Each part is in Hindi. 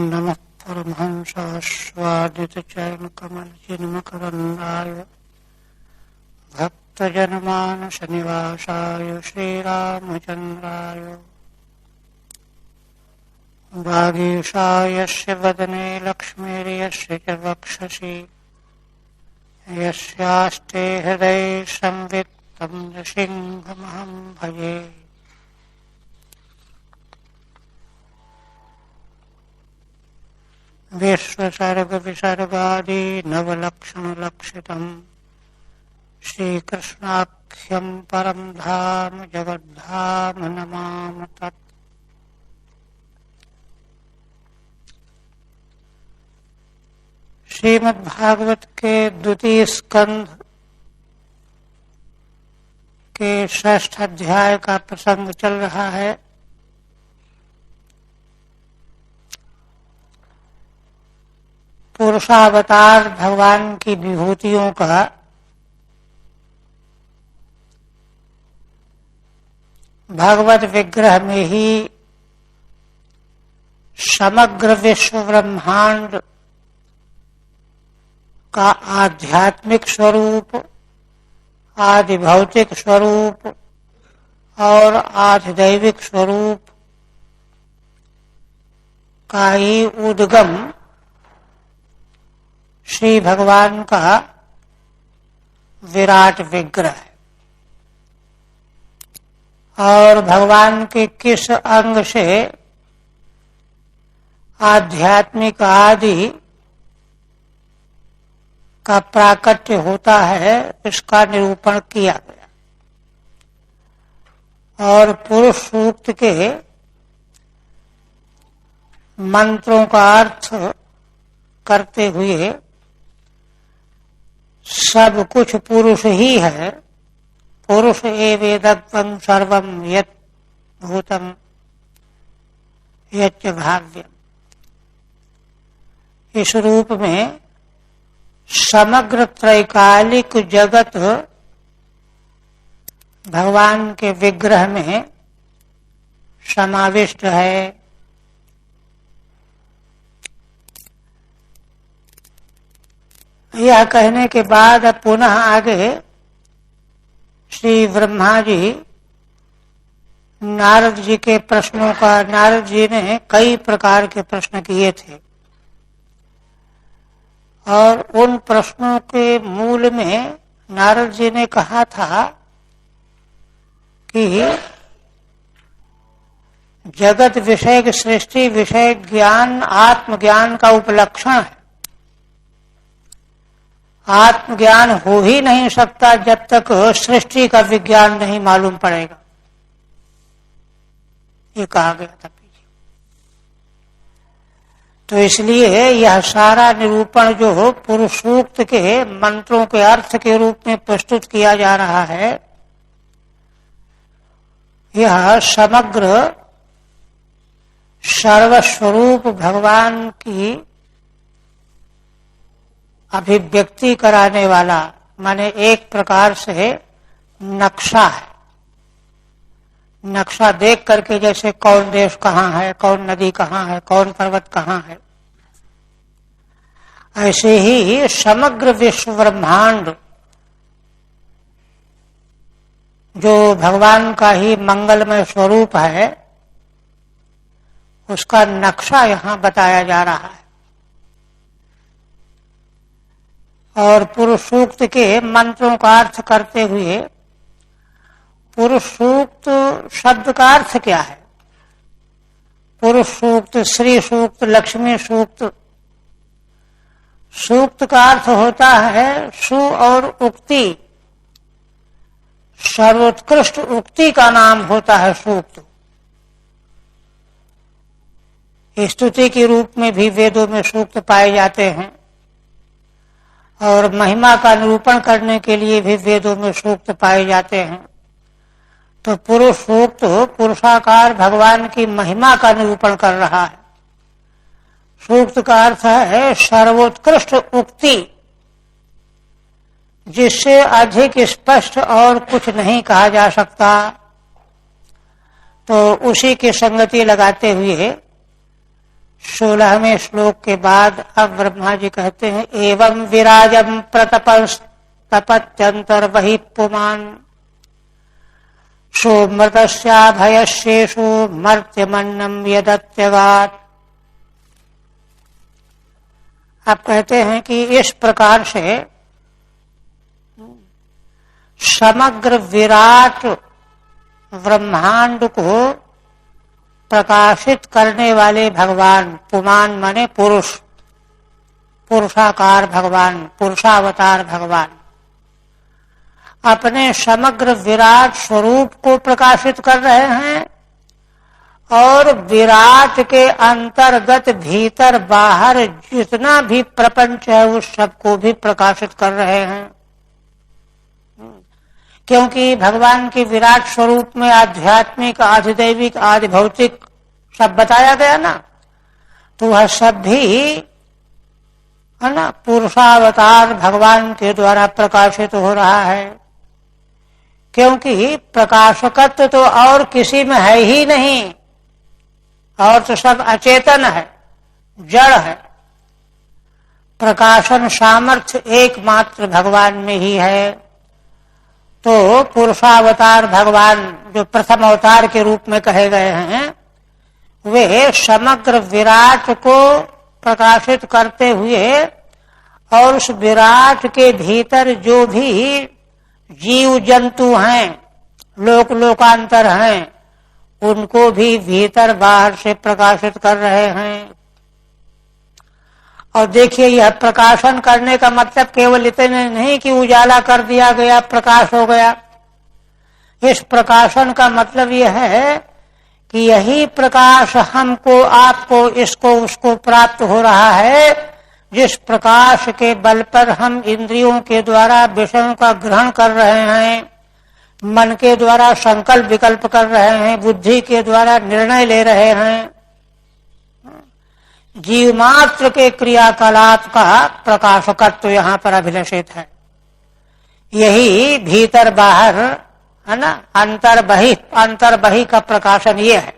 नमः परमहंसास्वादितचरणकमलचिन्मकरन्दाय भक्तजनमानसनिवासाय श्रीरामचन्द्राय वागीशायस्य वदने लक्ष्मीर्यस्य च वक्षसि यस्यास्ते हृदये संवित् तं नृसिंहमहं भजे। विश्वसर्गविसर्गादि नवलक्षणलक्षितम् श्रीकृष्णाख्यं परं धाम जगद्धाम नमाम तत्। श्रीमद्भागवत के द्वितीय स्कंध के 6th अध्याय का प्रसंग चल रहा है। पुरुषावतार भगवान की विभूतियों का भगवत विग्रह में ही समग्र विश्व ब्रह्मांड का आध्यात्मिक स्वरूप, आदि भौतिक स्वरूप और आधिदैविक स्वरूप का ही उद्गम श्री भगवान का विराट विग्रह है। और भगवान के किस अंग से आध्यात्मिक आदि का प्राकट्य होता है, इसका निरूपण किया गया। और पुरुष सूक्त के मंत्रों का अर्थ करते हुए सब कुछ पुरुष ही है। पुरुष एवेदत्वं सर्वं यत् भूतं यच्च भाव्यम्। इस रूप में समग्र त्रैकालिक जगत भगवान के विग्रह में समाविष्ट है। यह कहने के बाद अब पुनः आगे श्री ब्रह्मा जी नारद जी के प्रश्नों का, नारद जी ने कई प्रकार के प्रश्न किए थे और उन प्रश्नों के मूल में नारद जी ने कहा था कि जगत विषय सृष्टि विषय ज्ञान आत्मज्ञान का उपलक्षण है। आत्मज्ञान हो ही नहीं सकता जब तक सृष्टि का विज्ञान नहीं मालूम पड़ेगा, ये कहा गया था पीछे। तो इसलिए यह सारा निरूपण जो पुरुष सूक्त के मंत्रों के अर्थ के रूप में प्रस्तुत किया जा रहा है, यह समग्र सर्वस्वरूप भगवान की अभिव्यक्ति कराने वाला, माने एक प्रकार से नक्शा है। नक्शा देख करके जैसे कौन देश कहाँ है, कौन नदी कहाँ है, कौन पर्वत कहाँ है, ऐसे ही समग्र विश्व ब्रह्मांड जो भगवान का ही मंगलमय स्वरूप है, उसका नक्शा यहाँ बताया जा रहा है। और पुरुष सूक्त के मंत्रों का अर्थ करते हुए, पुरुष सूक्त शब्द का अर्थ क्या है? पुरुष सूक्त, श्री सूक्त, लक्ष्मी सूक्त। सूक्त का अर्थ होता है सु और उक्ति, सर्वोत्कृष्ट उक्ति का नाम होता है सूक्त। स्तुति के रूप में भी वेदों में सूक्त पाए जाते हैं और महिमा का निरूपण करने के लिए भी वेदों में सूक्त पाए जाते हैं। तो पुरुष सूक्त पुरुषाकार भगवान की महिमा का निरूपण कर रहा है। सूक्त का अर्थ है सर्वोत्कृष्ट उक्ति, जिससे अधिक स्पष्ट और कुछ नहीं कहा जा सकता। तो उसी की संगति लगाते हुए 16वें श्लोक के बाद अब ब्रह्मा जी कहते हैं एवं विराजम प्रतपत्यंतर वही पुमान सोमृतस्याभयशेषो मर्त्यमन्नम यदत्यगात्। आप कहते हैं कि इस प्रकार से समग्र विराट ब्रह्मांड को प्रकाशित करने वाले भगवान, पुमान माने पुरुष, पुरुषाकार भगवान, पुरुषावतार भगवान अपने समग्र विराट स्वरूप को प्रकाशित कर रहे हैं और विराट के अंतर्गत भीतर बाहर जितना भी प्रपंच है उस सबको भी प्रकाशित कर रहे हैं। क्योंकि भगवान के विराट स्वरूप में आध्यात्मिक, आधिदैविक, आदि भौतिक सब बताया गया ना, तो वह सब भी है ना पुरुषावतार भगवान के द्वारा प्रकाशित हो रहा है। क्योंकि प्रकाशकत्व तो और किसी में है ही नहीं, और तो सब अचेतन है, जड़ है। प्रकाशन सामर्थ्य एकमात्र भगवान में ही है। तो पुरुषावतार भगवान जो प्रथम अवतार के रूप में कहे गए हैं, वे समग्र विराट को प्रकाशित करते हुए और उस विराट के भीतर जो भी जीव जंतु हैं, लोक लोकांतर हैं, उनको भी भीतर बाहर से प्रकाशित कर रहे हैं। और देखिए, यह प्रकाशन करने का मतलब केवल इतने नहीं कि उजाला कर दिया गया, प्रकाश हो गया। इस प्रकाशन का मतलब यह है कि यही प्रकाश हमको, आपको, इसको, उसको प्राप्त हो रहा है, जिस प्रकाश के बल पर हम इंद्रियों के द्वारा विषयों का ग्रहण कर रहे हैं, मन के द्वारा संकल्प विकल्प कर रहे हैं, बुद्धि के द्वारा निर्णय ले रहे हैं। जीव मात्र के क्रियाकलाप का प्रकाशकत्व यहाँ पर अभिलषित है। यही भीतर बाहर है ना, अंतर बही का प्रकाशन ये है।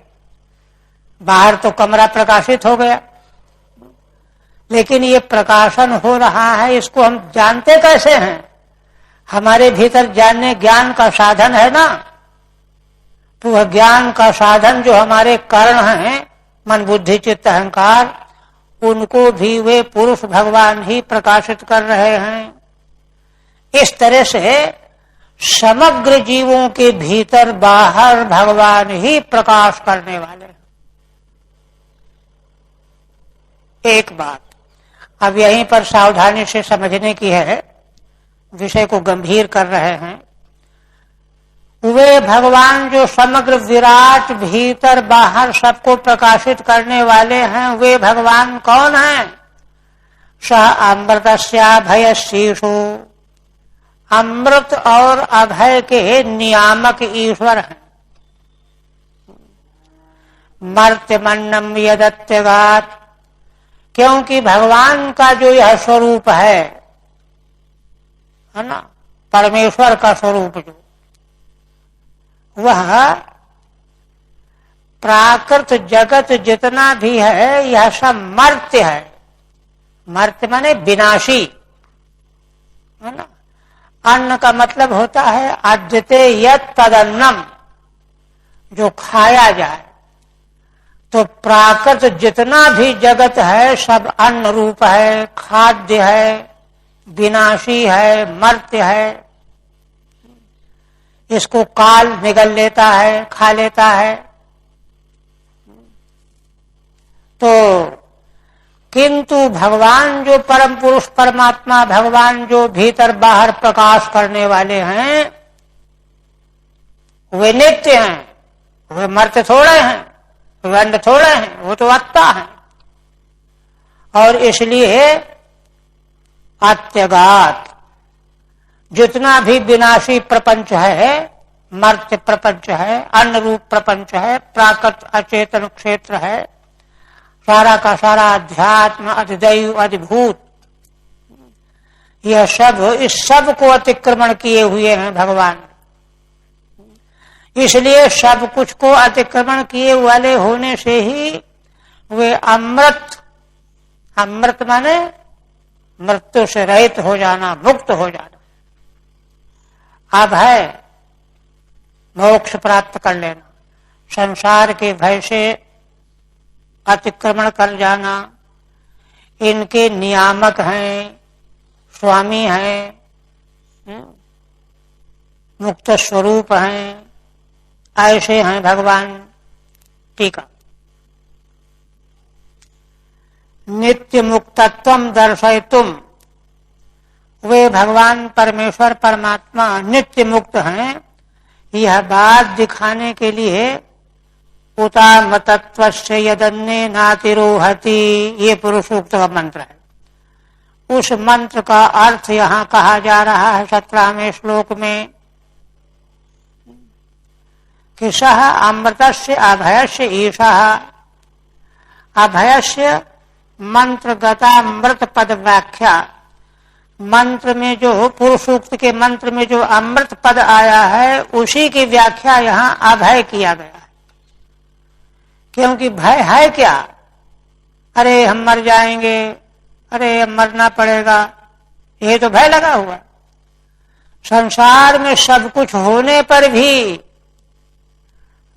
बाहर तो कमरा प्रकाशित हो गया, लेकिन ये प्रकाशन हो रहा है, इसको हम जानते कैसे हैं? हमारे भीतर जानने ज्ञान का साधन है ना, तो वह ज्ञान का साधन जो हमारे कर्ण हैं, मन बुद्धि चित्त अहंकार, उनको भी वे पुरुष भगवान ही प्रकाशित कर रहे हैं। इस तरह से समग्र जीवों के भीतर बाहर भगवान ही प्रकाश करने वाले हैं। एक बात अब यहीं पर सावधानी से समझने की है, विषय को गंभीर कर रहे हैं। वे भगवान जो समग्र विराट भीतर बाहर सबको प्रकाशित करने वाले हैं, वे भगवान कौन हैं? सह अमृतस्याभय शीशु, अमृत और अभय के नियामक ईश्वर हैं। मर्त्यमन्नम यदत्यगात्, क्योंकि भगवान का जो यह स्वरूप है ना, परमेश्वर का स्वरूप जो, वह प्राकृत जगत जितना भी है यह सब मर्त्य है। मर्त्य माने विनाशी है ना। अन्न का मतलब होता है अद्यते यत् तदन्नम, जो खाया जाए। तो प्राकृत जितना भी जगत है सब अन्न रूप है, खाद्य है, विनाशी है, मर्त्य है। इसको काल निगल लेता है, खा लेता है। तो किंतु भगवान जो परम पुरुष परमात्मा, भगवान जो भीतर बाहर प्रकाश करने वाले हैं, वे नित्य हैं, वे मर्त्य थोड़े हैं, वे अन्न थोड़े हैं, वो तो आत्मा है। और इसलिए अत्यगात, जितना भी विनाशी प्रपंच है, मर्त्य प्रपंच है, अन्न रूप प्रपंच है, प्राकृत अचेतन क्षेत्र है, सारा का सारा अध्यात्म, अधिदैव, अधिभूत, यह सब इस सब को अतिक्रमण किए हुए हैं भगवान। इसलिए सब कुछ को अतिक्रमण किए वाले होने से ही वे अमृत, अमृत माने मृत्यु से रहित हो जाना, मुक्त हो जाना, अभय, मोक्ष प्राप्त कर लेना, संसार के भय से अतिक्रमण कर जाना, इनके नियामक हैं, स्वामी हैं, मुक्त स्वरूप हैं, ऐसे हैं भगवान। टीका, नित्य मुक्तत्वम दर्शयितुम, वे भगवान परमेश्वर परमात्मा नित्य मुक्त हैं, यह बात दिखाने के लिए उतामतत्वस्य यदन्ये नातिरोहति, ये पुरुष सूक्त का मंत्र है। उस मंत्र का अर्थ यहाँ कहा जा रहा है 17वें श्लोक में कि सह अमृतस्य अभयस्य ईशः, अभयस्य मंत्रगतामृत पद व्याख्या, मंत्र में जो पुरुष सूक्त के मंत्र में जो अमृत पद आया है उसी की व्याख्या यहाँ अभय किया गया है। क्योंकि भय है क्या? अरे हम मर जाएंगे, अरे अब मरना पड़ेगा, ये तो भय लगा हुआ। संसार में सब कुछ होने पर भी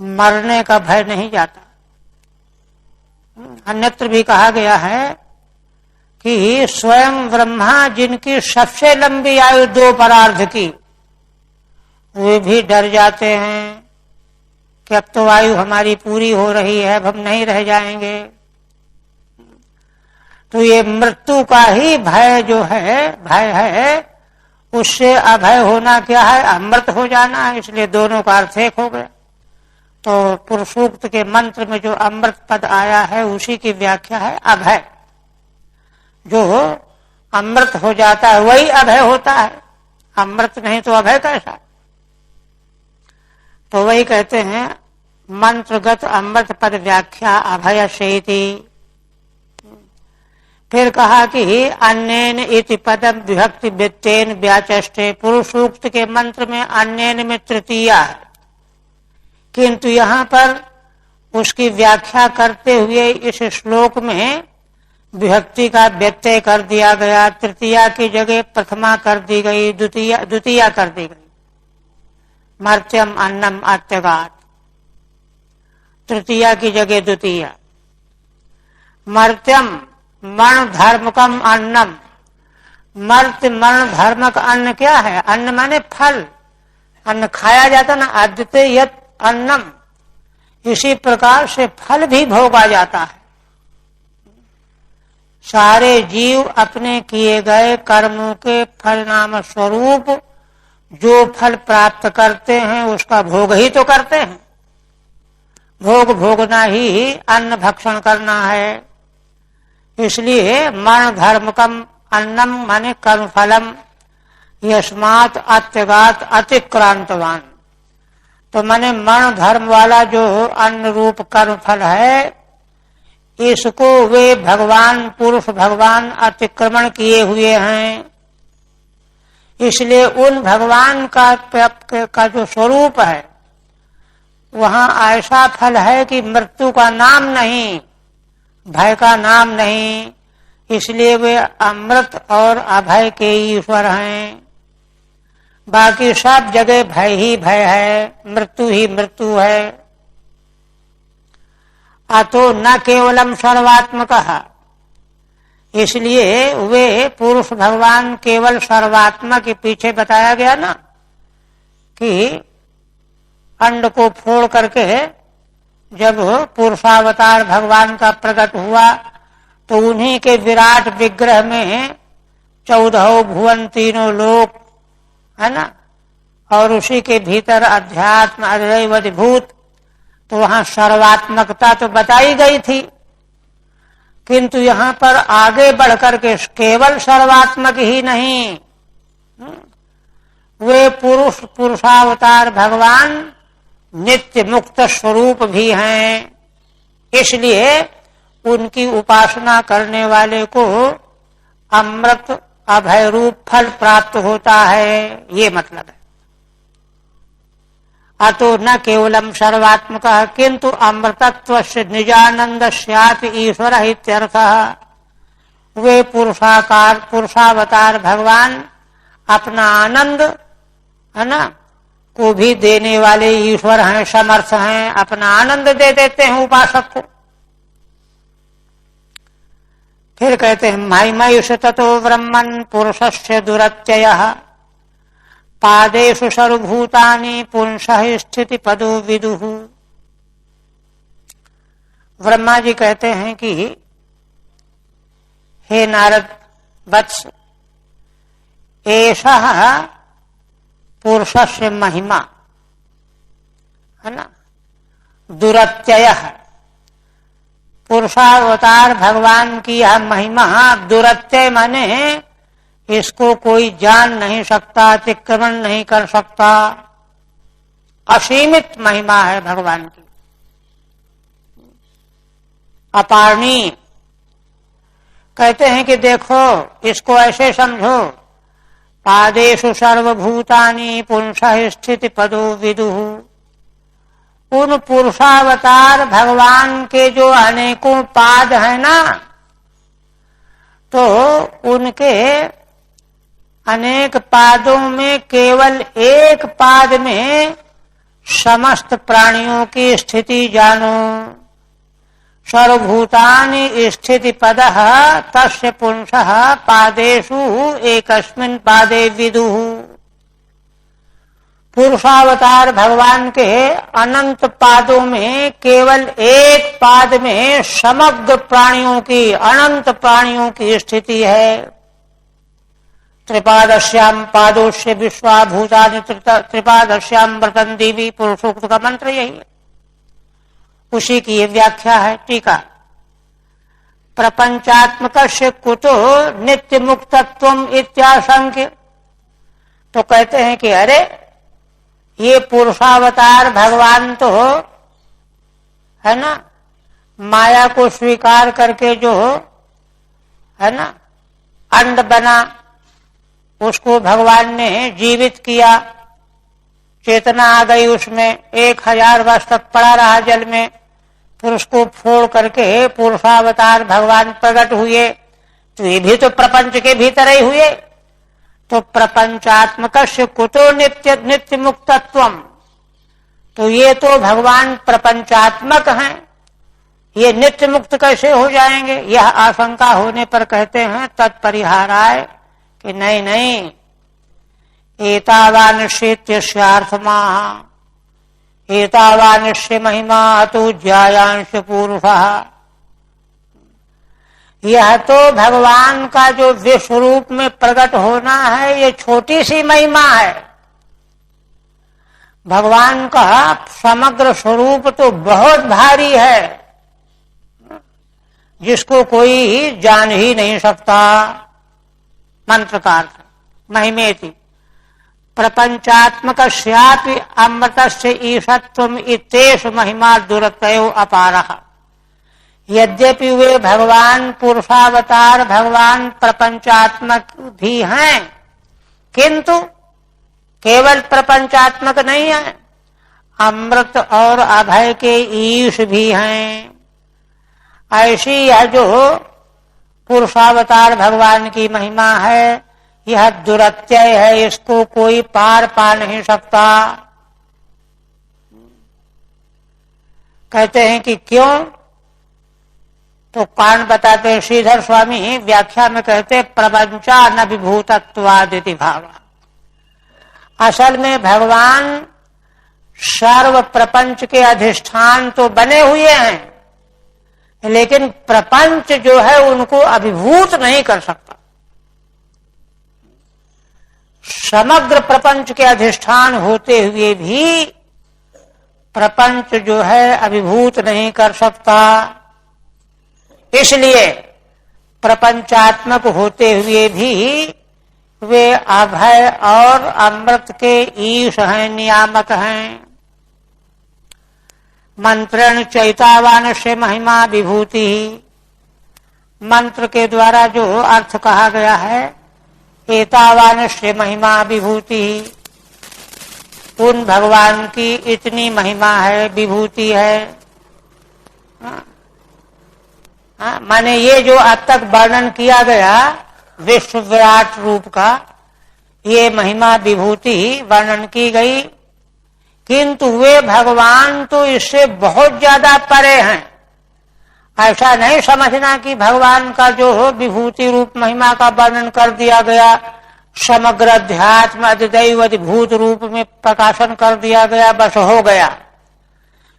मरने का भय नहीं जाता। अन्यत्र भी कहा गया है कि स्वयं ब्रह्मा जिनकी सबसे लंबी आयु 2 परार्ध की, वे भी डर जाते हैं कि अब तो आयु हमारी पूरी हो रही है, अब हम नहीं रह जाएंगे। तो ये मृत्यु का ही भय जो है, भय है, उससे अभय होना क्या है? अमृत हो जाना है। इसलिए दोनों का अर्थ एक हो गया। तो पुरुष सूक्त के मंत्र में जो अमृत पद आया है उसी की व्याख्या है अभय। जो अमृत हो जाता है वही अभय होता है, अमृत नहीं तो अभय कैसा? तो वही कहते हैं मंत्रगत अमृत पद व्याख्या अभय शेति। फिर कहा कि अन्येन इति पदम विभक्ति व्यत्येन व्याचष्टे, पुरुष सूक्त के मंत्र में अन्येन में तृतीया है, किंतु यहाँ पर उसकी व्याख्या करते हुए इस श्लोक में विभक्ति का व्यत्यय कर दिया गया। तृतीया की जगह प्रथमा कर दी गई, द्वितीया कर दी गई। मर्त्यम अन्नम आत्यगात, तृतीया की जगह द्वितीया। मर्त्यम मरण धर्मकम अन्नम, मर्त्य मरण धर्मक अन्न क्या है? अन्न माने फल, अन्न खाया जाता ना, आद्यते यत अन्नम, इसी प्रकार से फल भी भोगा जाता है। सारे जीव अपने किए गए कर्मों के फलनाम स्वरूप जो फल प्राप्त करते हैं उसका भोग ही तो करते हैं। भोग भोगना ही अन्न भक्षण करना है। इसलिए मरण धर्मकम अन्नम माने कर्म फलम, यस्मात् अत्यगात अतिक्रांतवान, तो माने मरण धर्म वाला जो अन्न रूप कर्म फल है, इसको वे भगवान पुरुष भगवान अतिक्रमण किए हुए हैं। इसलिए उन भगवान का जो स्वरूप है वहां ऐसा फल है कि मृत्यु का नाम नहीं, भय का नाम नहीं। इसलिए वे अमृत और अभय के ईश्वर हैं। बाकी सब जगह भय ही भय है, मृत्यु ही मृत्यु है। अतो न केवलम सर्वात्मकः, इसलिए वे पुरुष भगवान केवल सर्वात्मा के पीछे बताया गया ना कि अंड को फोड़ करके जब पुरुषावतार भगवान का प्रकट हुआ तो उन्हीं के विराट विग्रह में 14 भुवन, तीनों लोक है ना, और उसी के भीतर अध्यात्म अद्वैत, तो वहां सर्वात्मकता तो बताई गई थी। किंतु यहाँ पर आगे बढ़कर के केवल सर्वात्मक ही नहीं, वे पुरुषावतार भगवान नित्य मुक्त स्वरूप भी हैं। इसलिए उनकी उपासना करने वाले को अमृत अभय रूप फल प्राप्त होता है, ये मतलब है। अतो न केवलम सर्वात्मकः किंतु अमृतत्वस्य निजानंद स्यात् ईश्वरः इत्यर्थः। वे पुरुषावतार भगवान अपना आनंद, है ना, को भी देने वाले ईश्वर हैं, समर्थ हैं, अपना आनंद दे देते हैं उपासक को। फिर कहते हैं महिमयुष ततो ब्रह्मन् पुरुषस्य दुरत्ययः पादेषु सर्वभूतानि पुंसः स्थिति पदो विदुः। ब्रह्मा जी कहते हैं कि हे नारद वत्स, एषः पुरुषस्य महिमा, है ना, दुरत्ययः, पुरुषावतार भगवान की यह महिमा दुरत्यय माने इसको कोई जान नहीं सकता, अतिक्रमण नहीं कर सकता, असीमित महिमा है भगवान की, अपारणीय। कहते हैं कि देखो इसको ऐसे समझो, पादेषु सर्वभूतानि पुंसः स्थिति पदो विदुः। उन पुरुषावतार भगवान के जो अनेकों पाद हैं ना, तो उनके अनेक पादों में केवल एक पाद में समस्त प्राणियों की स्थिति जानो। सर्वभूतानि स्थिति पदः तस्य पुंसः पादेषु एकस्मिन् पादे विदुः। पुरुषावतार भगवान के अनंत पादों में केवल एक पाद में समग्र प्राणियों की, अनंत प्राणियों की स्थिति है। त्रिपादश्याम पादोश्य विश्वाभूतानि त्रिपादश्याम व्रतन देवी, पुरुषोक्त का मंत्र यही है, उसी की ये व्याख्या है। टीका, प्रपंचात्मकस्य कुतो नित्य मुक्तत्वम इत्याशंक्य। तो कहते हैं कि अरे ये पुरुषावतार भगवान तो, है ना, माया को स्वीकार करके जो, है ना, अंड बना, उसको भगवान ने जीवित किया, चेतना आ गई उसमें, 1000 वर्ष तक पड़ा रहा जल में, फिर उसको फोड़ करके पुरुषावतार भगवान प्रकट हुए। तो ये भी तो प्रपंच के भीतर ही हुए। तो प्रपंचात्मकस्य कुतो नित्य मुक्तत्वम। तो ये तो भगवान प्रपंचात्मक हैं, ये नित्य मुक्त कैसे हो जाएंगे? यह आशंका होने पर कहते हैं तत्परिहाराय कि नहीं नहीं, एतावानिश्चित्यस्यार्थमाः एतावानिश्च महिमा तो ज्यायांश पुरुषः। यह तो भगवान का जो विश्व रूप में प्रकट होना है, ये छोटी सी महिमा है। भगवान का समग्र स्वरूप तो बहुत भारी है, जिसको कोई जान ही नहीं सकता। मंत्रकार महिमेति प्रपंचात्मकस्यापि अमृतस्य ईशत्वम् इत्येष महिमा दुरत्ययो अपारः। यद्यपि वे भगवान पुरुषावतार भगवान प्रपंचात्मक भी हैं, किंतु केवल प्रपंचात्मक नहीं है, अमृत और अभय के ईश भी हैं। ऐसी यह जो पुरुषावतार भगवान की महिमा है, यह दुरत्यय है, इसको कोई पार पा नहीं सकता। कहते हैं कि क्यों? तो कारण बताते हैं श्रीधर स्वामी व्याख्या में, कहते प्रपंचा न विभूतत्वादिति भाव। असल में भगवान सर्व प्रपंच के अधिष्ठान तो बने हुए हैं, लेकिन प्रपंच जो है उनको अभिभूत नहीं कर सकता। समग्र प्रपंच के अधिष्ठान होते हुए भी प्रपंच जो है अभिभूत नहीं कर सकता। इसलिए प्रपंचात्मक होते हुए भी वे अभय और अमृत के ईश हैं, नियामक हैं। मंत्रण चैतावान से महिमा विभूति, मंत्र के द्वारा जो अर्थ कहा गया है, एतावान से महिमा विभूति, उन भगवान की इतनी महिमा है, विभूति है। माने ये जो अब तक वर्णन किया गया विश्व विराट रूप का, ये महिमा विभूति वर्णन की गई, किंतु वे भगवान तो इससे बहुत ज्यादा परे हैं। ऐसा नहीं समझना कि भगवान का जो विभूति रूप महिमा का वर्णन कर दिया गया, समग्र अध्यात्म अधिदैव अधिभूत रूप में प्रकाशन कर दिया गया, बस हो गया।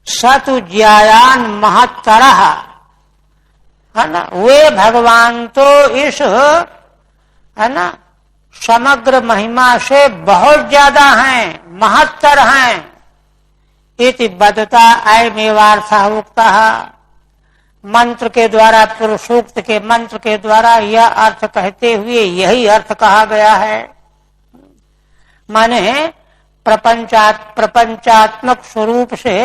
सतु ज्यायान महत्तरः, है ना, वे भगवान तो इस, है ना, समग्र महिमा से बहुत ज्यादा हैं, महत्तर हैं। इति बदता अयमेवार्थः उक्तः, मंत्र के द्वारा, पुरुषोक्त के मंत्र के द्वारा यह अर्थ कहते हुए यही अर्थ कहा गया है। माने प्रपंचात्मक स्वरूप से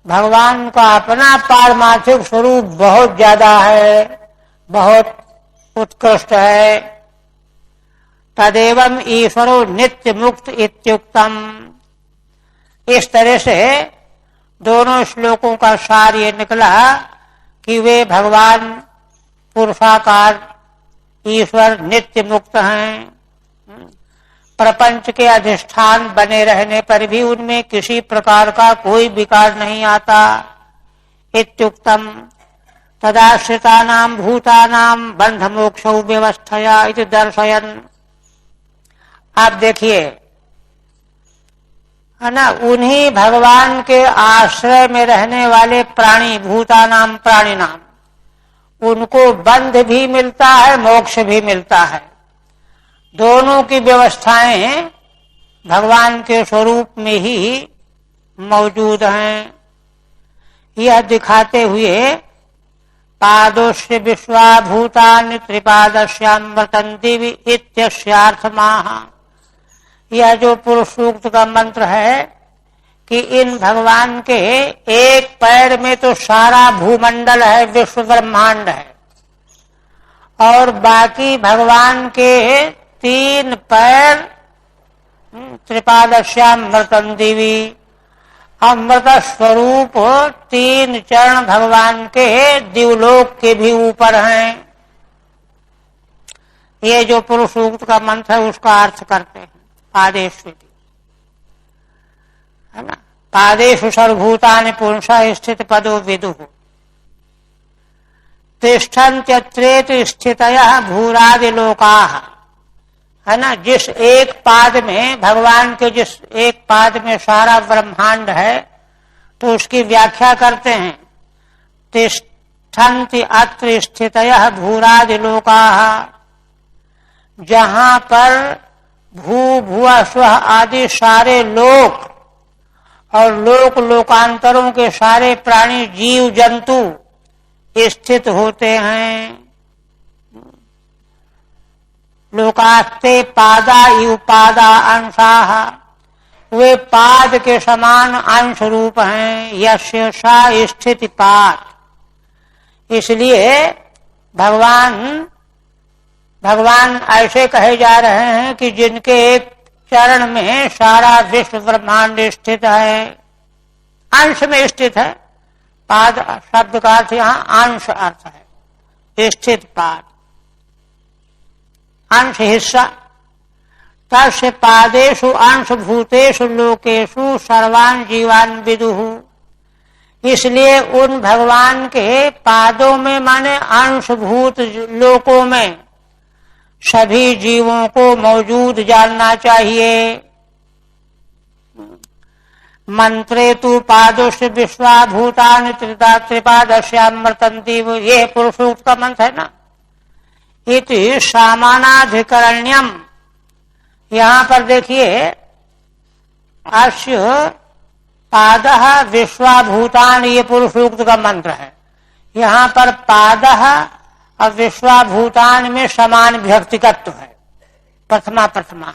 भगवान का अपना पारमार्थिक स्वरूप बहुत ज्यादा है, बहुत उत्कृष्ट है। तदेवं ईश्वरो नित्य मुक्त इत्युक्तम। इस तरह से दोनों श्लोकों का सार ये निकला कि वे भगवान पुरुषाकार ईश्वर नित्य मुक्त हैं, प्रपंच के अधिष्ठान बने रहने पर भी उनमें किसी प्रकार का कोई विकार नहीं आता। इत्युक्तम तदाश्रितानां भूतानां बंध मोक्षौ व्यवस्थया इति दर्शयन्। आप देखिए, है ना, उन्हीं भगवान के आश्रय में रहने वाले प्राणी, भूतानाम प्राणिनाम, उनको बंध भी मिलता है, मोक्ष भी मिलता है। दोनों की व्यवस्थाएं भगवान के स्वरूप में ही मौजूद हैं। यह दिखाते हुए पादोस्य विश्वा भूतानि त्रिपादस्याम वर्तन्ति इत्यस्यार्थमाह, यह जो पुरुष सूक्त का मंत्र है कि इन भगवान के एक पैर में तो सारा भूमंडल है, विश्व ब्रह्मांड है, और बाकी भगवान के 3 पैर त्रिपादश्याम अमृतंदिवी, अमृत स्वरूप 3 चरण भगवान के दिवलोक के भी ऊपर हैं। ये जो पुरुष सूक्त का मंत्र है उसका अर्थ करते हैं। पादेषु, है ना, पादेषु सर्वभूतानि पुंसः स्थित पदो विदुः तिष्ठन्त्यत्रेतु स्थितयः भूरादि लोकाः, है ना। जिस एक पाद में भगवान के, जिस एक पाद में सारा ब्रह्मांड है, तो उसकी व्याख्या करते हैं तिष्ठन्ति अत्र स्थितयः भूरादि लोकाः, जहां पर भू भुआ स्व आदि सारे लोक और लोक लोकांतरों के सारे प्राणी जीव जंतु स्थित होते हैं। लोकास्ते पादा इव पादा अंशाः, वे पाद के समान अंश रूप हैं। यस्य सा स्थिति पाद, इसलिए भगवान ऐसे कहे जा रहे हैं कि जिनके एक चरण में सारा विश्व ब्रह्मांड स्थित है, अंश में स्थित है। पाद शब्द का अर्थ यहाँ अंश अर्थ है, स्थित पाद, अंश हिस्सा। तस्य पादेषु अंश भूतेषु लोकेषु सर्वान् जीवान् विदुः, इसलिए उन भगवान के पादों में माने अंशभूत लोकों में सभी जीवों को मौजूद जानना चाहिए। मंत्रे तु पादोस्य विश्वा भूतानि त्रिपादस्याम वर्तन्ति, ये पुरुषोक्त का मंत्र है ना। इति सामानाधिकरण्यम, यहाँ पर देखिए अस्य पादः विश्वा भूतानि, ये पुरुषोक्त का मंत्र है। यहाँ पर पादः और विश्वाभूतान में समान व्यक्तिगत है, प्रथमा है।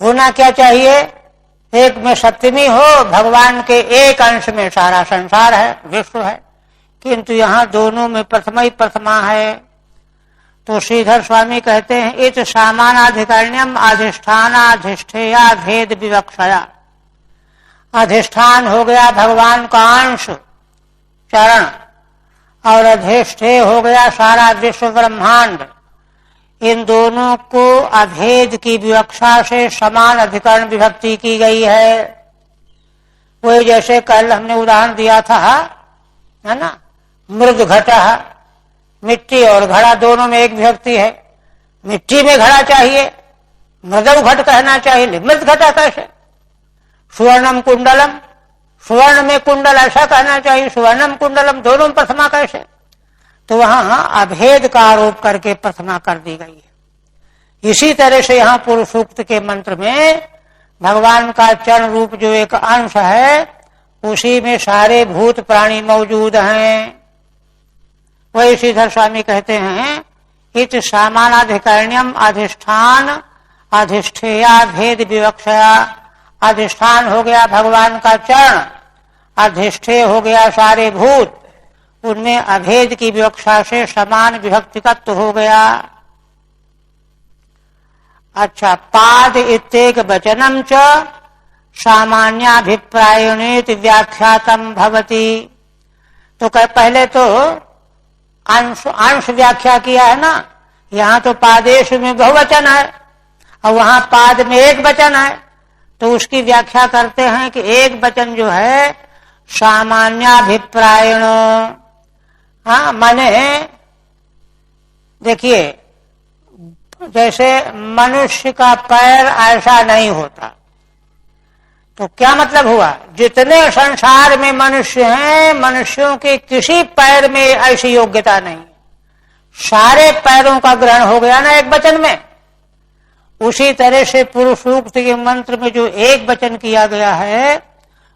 होना क्या चाहिए, एक में सप्तमी हो, भगवान के एक अंश में सारा संसार है, विश्व है, किंतु यहाँ दोनों में प्रथमा ही प्रथमा है। तो श्रीधर स्वामी कहते हैं इत सामानाधिकरण्यम अधिष्ठानाधिष्ठेया भेद विवक्षया। अधिष्ठान हो गया भगवान का अंश चरण, और अधिष्ठेय हो गया सारा विश्व ब्रह्मांड। इन दोनों को अभेद की विवक्षा से समान अधिकरण विभक्ति की गई है। वही जैसे कल हमने उदाहरण दिया था, है ना, मृद घटा, मिट्टी और घड़ा दोनों में एक विभक्ति है। मिट्टी में घड़ा चाहिए, मृदव घट कहना चाहिए, मृद घटा कैसे? सुवर्णम कुंडलम, सुवर्ण में कुंडल ऐसा कहना चाहिए, सुवर्णम कुंडलम, दोनों प्रथमा कैसे? तो वहां अभेद का आरोप करके प्रथमा कर दी गई है। इसी तरह से यहाँ पुरुष सूक्त के मंत्र में भगवान का चरण रूप जो एक अंश है, उसी में सारे भूत प्राणी मौजूद हैं। वही श्रीधर स्वामी कहते हैं इत सामानाधिकरण्यम अधिष्ठान अधिष्ठेया भेद विवक्षया। अधिष्ठान हो गया भगवान का चरण, अधिष्ठेय हो गया सारे भूत, उनमें अभेद की विवक्षा से समान विभक्तिकत्व हो गया। अच्छा, पाद इत्येक वचनम च सामान्याभिप्रायणेति व्याख्यातम भवति। तो पहले तो अंश व्याख्या किया है ना, यहाँ तो पादेश में बहुवचन है और वहां पाद में एक वचन है, तो उसकी व्याख्या करते हैं कि एक वचन जो है सामान्याभिप्रायण, हाँ, माने देखिए जैसे मनुष्य का पैर ऐसा नहीं होता, तो क्या मतलब हुआ? जितने संसार में मनुष्य हैं, मनुष्यों के किसी पैर में ऐसी योग्यता नहीं, सारे पैरों का ग्रहण हो गया ना एक वचन में। उसी तरह से पुरुष सूक्त के मंत्र में जो एक वचन किया गया है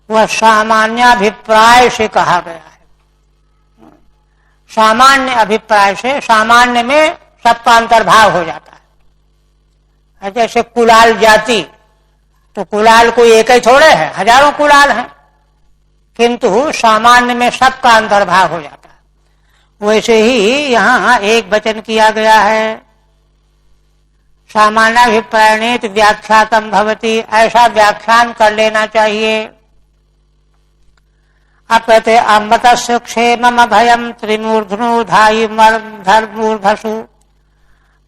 वह सामान्याभिप्राय से कहा गया है। सामान्य अभिप्राय से, सामान्य में सबका अंतर्भाव हो जाता है। जैसे कुलाल जाति, तो कुलाल कोई एक ही थोड़े है, हजारों कुलाल हैं, किंतु सामान्य में सबका अंतर्भाव हो जाता है। वैसे ही यहाँ एक वचन किया गया है, सामान्याभिप्रायणेति व्याख्यातम भवति, ऐसा व्याख्यान कर लेना चाहिए। अब कहते अमृतस्य क्षेमम अभयम त्रिमूर्धनु धायि धर्मूर्धसु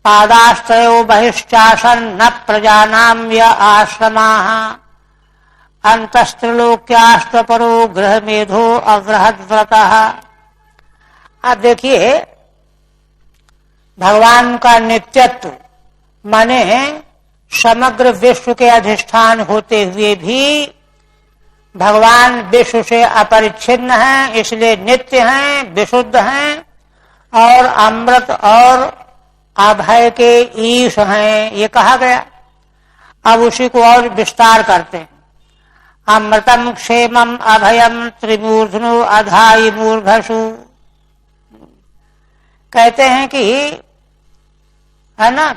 पादाश्रयो बहिश्चासन न प्रजानाम य आश्रमाः अंतस्त्रिलोक्यास्तपरो गृह मेधो अवृहद्व्रतः। अब देखिए भगवान का नित्यत्व, माने समग्र विश्व के अधिष्ठान होते हुए भी भगवान विश्व से अपरिच्छिन्न हैं, इसलिए नित्य हैं, विशुद्ध हैं और अमृत और अभय के ईश हैं, ये कहा गया। अब उसी को और विस्तार करते हैं। अमृतम क्षेमम अभयम त्रिमूर्धनु अधायि मूर्धसु, कहते हैं कि, है ना,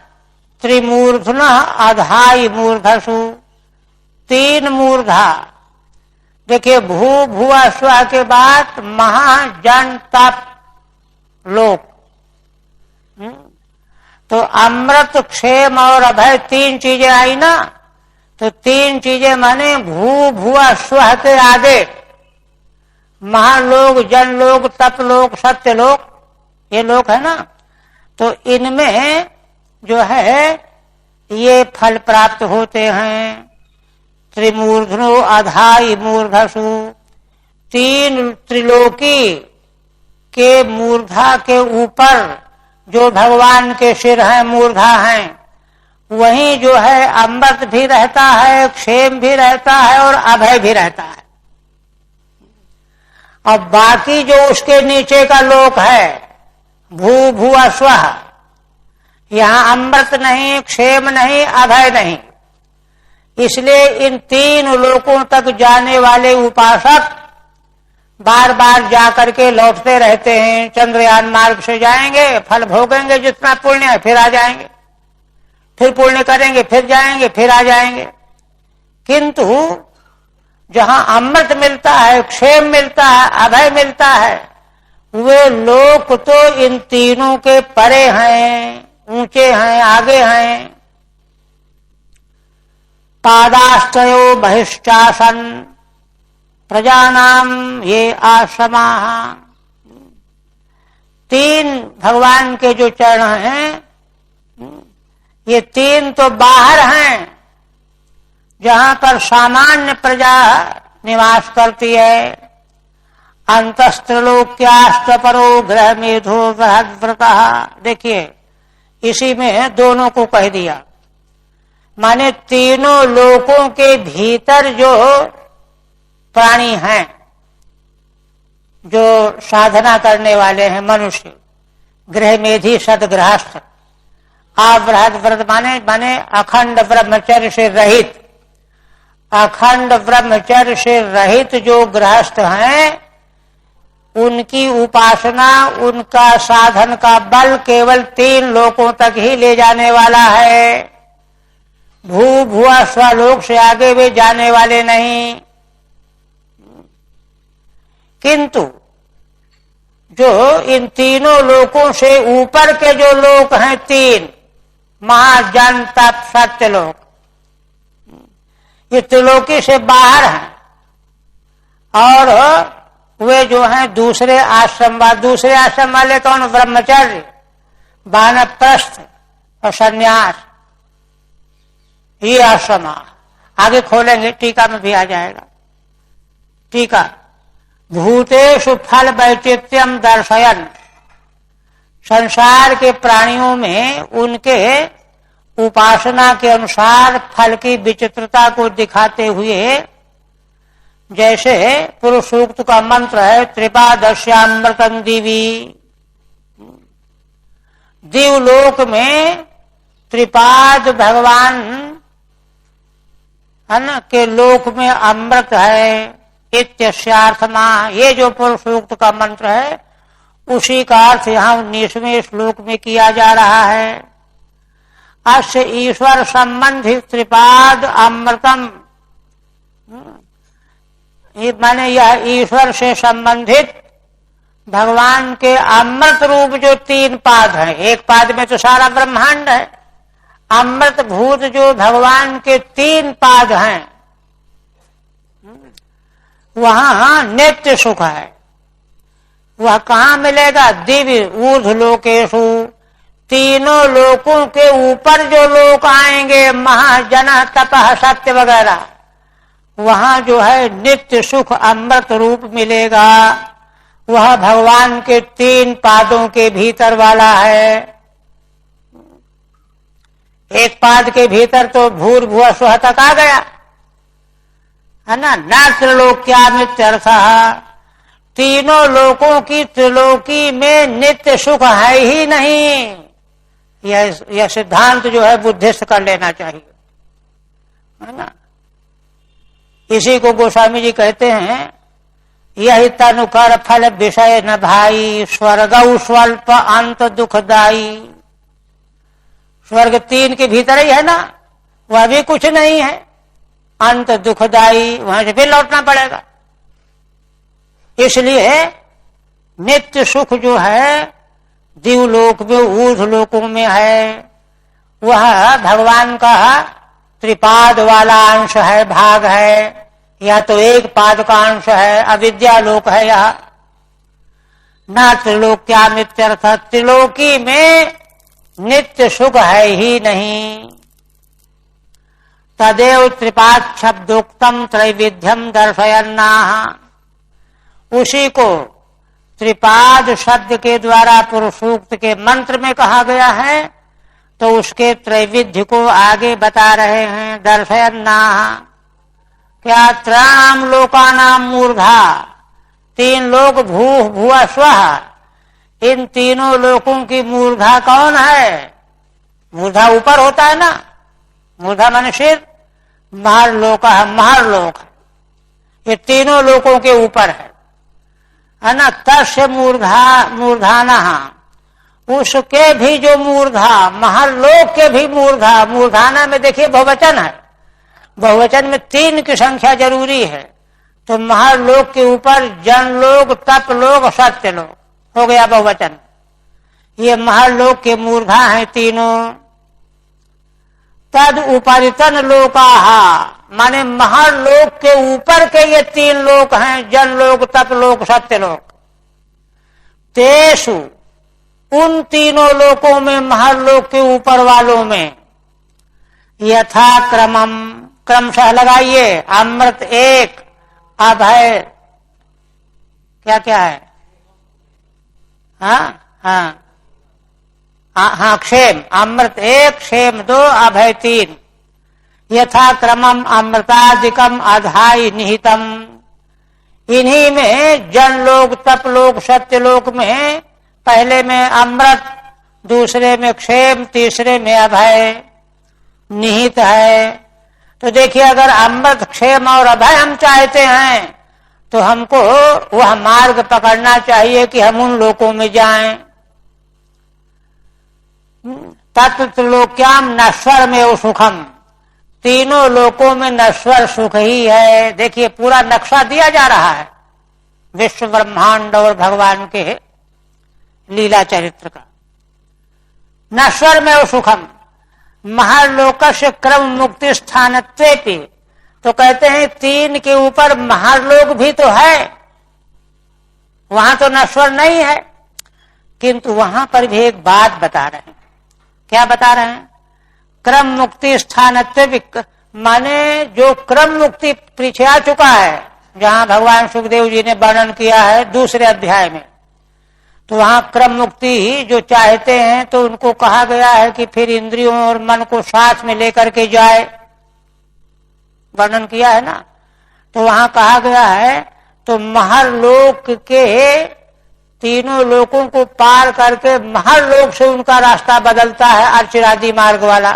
त्रिमूर्धन अधायि मूर्धसु, तीन मूर्धा। देखिए भू भुआ स्वा के बाद महाजन तप लोक, तो अमृत क्षेम और अभय तीन चीजें आई ना, तो तीन चीजें माने भू भुआ स्व के आगे महालोक, जनलोक, तपलोक, सत्यलोक, ये लोक है ना, तो इनमें जो है ये फल प्राप्त होते हैं। त्रिमूर्धनो अधायि मूर्धसु, तीन त्रिलोकी के मूर्धा के ऊपर जो भगवान के सिर हैं, मूर्धा हैं, वहीं जो है अमृत भी रहता है, क्षेम भी रहता है और अभय भी रहता है। और बाकी जो उसके नीचे का लोक है भू भुआ स्वः, यहाँ अमृत नहीं, क्षेम नहीं, अभय नहीं। इसलिए इन तीन लोकों तक जाने वाले उपासक बार बार जाकर के लौटते रहते हैं। चंद्रयान मार्ग से जाएंगे, फल भोगेंगे जितना पुण्य है, फिर आ जाएंगे, फिर पुण्य करेंगे, फिर जाएंगे, फिर आ जाएंगे। किंतु जहां अमृत मिलता है, क्षेम मिलता है, अभय मिलता है, वे लोक तो इन तीनों के परे हैं, ऊंचे हैं, आगे हैं। पादाश्चयो बहिश्चासन प्रजानाम ये आश्रमा। तीन भगवान के जो चरण हैं, ये तीन तो बाहर हैं, जहां पर सामान्य प्रजा निवास करती है। अंतस्त्रलोक्याश्च परो गृह मेधो बृहद्व्रतः। देखिए, इसी में दोनों को कह दिया। माने तीनों लोकों के भीतर जो प्राणी हैं, जो साधना करने वाले हैं मनुष्य, गृह मेधी सदगृहस्थ। बृहद्व्रत माने अखंड ब्रह्मचर्य से रहित, अखंड ब्रह्मचर्य से रहित जो गृहस्थ हैं, उनकी उपासना, उनका साधन का बल केवल तीन लोकों तक ही ले जाने वाला है। भू भुआ स्वलोक से आगे वे जाने वाले नहीं। किंतु जो इन तीनों लोकों से ऊपर के जो लोक हैं, तीन महाजन तप सत्य लोक, ये त्रिलोकी से बाहर हैं। और वे जो हैं दूसरे आश्रम वाले कौन? ब्रह्मचर्य, वानप्रस्थ और संन्यास, ये आश्रम आगे खोलेंगे, टीका में भी आ जाएगा। टीका, भूतेषु फल वैचित्र्यम दर्शयन। संसार के प्राणियों में उनके उपासना के अनुसार फल की विचित्रता को दिखाते हुए, जैसे पुरुष सूक्त का मंत्र है, त्रिपादश्यामृतम दिवी। दिवलोक में त्रिपाद भगवान है न के लोक में अमृत है, इत्यस्यार्थमा। ये जो पुरुष सूक्त का मंत्र है, उसी का अर्थ यहाँ 19वें श्लोक में किया जा रहा है। अस्य ईश्वर संबंधित त्रिपाद अमृतम, माने यह ईश्वर से संबंधित भगवान के अमृत रूप जो तीन पाद हैं, एक पाद में तो सारा ब्रह्मांड है। अमृत भूत जो भगवान के तीन पाद हैं, वहां नित्य सुख है। वह कहाँ मिलेगा? दिव्य ऊर्ध्व लोकेशु, तीनों लोकों के ऊपर जो लोक आएंगे, महाजन तपः सत्य वगैरह, वहां जो है नित्य सुख अमृत रूप मिलेगा। वह भगवान के तीन पादों के भीतर वाला है। एक पाद के भीतर तो भूर्भुवः स्वः तक आ गया है ना, न त्रिलोक्यामित्यर्थः। तीनों लोकों की त्रिलोकी में नित्य सुख है ही नहीं। यह सिद्धांत जो है बुद्धिस्ट कर लेना चाहिए, है ना। इसी को गोस्वामी जी कहते हैं, यही तनुकर फल विषय न भाई, स्वर्गौ स्वल्प अंत दुखदाई। स्वर्ग तीन के भीतर ही है ना, वह भी कुछ नहीं है, अंत दुखदाई, वहां से फिर लौटना पड़ेगा। इसलिए नित्य सुख जो है दिवलोक में, ऊर्ध्व लोकों में है। वह भगवान का त्रिपाद वाला अंश है, भाग है। या तो एक पाद का अंश है, अविद्या लोक है यह। न त्रिलोक्यामित्यर्थ, त्रिलोकी में नित्य सुख है ही नहीं। तदेव त्रिपाद शब्दोक्तम त्रैविध्यम दर्शयन्नाः। उसी को त्रिपाद शब्द के द्वारा पुरुष सूक्त के मंत्र में कहा गया है, तो उसके त्रैविध्य को आगे बता रहे हैं। दर्शयन्नाः क्या? त्राणाम लोकानाम मूर्धा, तीन लोक भूः भुवः स्वः। इन तीनों लोकों की मूर्धा कौन है? मूर्धा ऊपर होता है ना, मूर्धा माने सिर, महर्लोक है, महर्लोक। ये तीनों लोकों के ऊपर है ना। तस्य मूर्धानः, उसके भी जो मूर्धा, महर्लोक के भी मूर्धा। मूर्धाना में देखिए बहुवचन है, बहुवचन में तीन की संख्या जरूरी है। तो महर्लोक के ऊपर जनलोक, तपलोक, सत्यलोक, हो गया बहुवचन। ये महर्लोक के मूर्धा हैं तीनों। तद उपरितन लोकाहा, माने महर्लोक के ऊपर के ये तीन लोक हैं, जनलोक, तपलोक, सत्यलोक। तेषु, उन तीनों लोकों में, महर्लोक के ऊपर वालों में, यथा क्रमम, क्रमशः लगाइए, अमृत एक, अभय क्या क्या है, हाँ हाँ हाँ, क्षेम, अमृत एक, क्षेम दो, अभय तीन। यथा क्रमम अमृतादिकम अधाई निहितम, इन्हीं में जनलोक, तपलोक, सत्यलोक में पहले में अमृत, दूसरे में क्षेम, तीसरे में अभय निहित है। तो देखिए, अगर अमृत, क्षेम और अभय हम चाहते हैं तो हमको वह मार्ग पकड़ना चाहिए कि हम उन लोकों में जाएं। तत्लोक्याम नश्वर में सुखम, तीनों लोकों में नश्वर सुख ही है। देखिए, पूरा नक्शा दिया जा रहा है विश्व ब्रह्मांड और भगवान के लीला चरित्र का। नश्वर में सुखम, महर्लोकस्य क्रम मुक्ति स्थानत्वेपि, तो कहते हैं तीन के ऊपर महर्लोक भी तो है, वहां तो नश्वर नहीं है, किंतु वहां पर भी एक बात बता रहे हैं। क्या बता रहे हैं? क्रम मुक्ति स्थानत्व, माने जो क्रम मुक्ति पीछे आ चुका है, जहां भगवान सुखदेव जी ने वर्णन किया है दूसरे अध्याय में, तो वहां क्रम मुक्ति ही जो चाहते हैं तो उनको कहा गया है कि फिर इंद्रियों और मन को साथ में लेकर के जाए, वर्णन किया है ना। तो वहां कहा गया है तो महर्लोक के तीनों लोकों को पार करके महर्लोक से उनका रास्ता बदलता है, अर्चिरादि मार्ग वाला।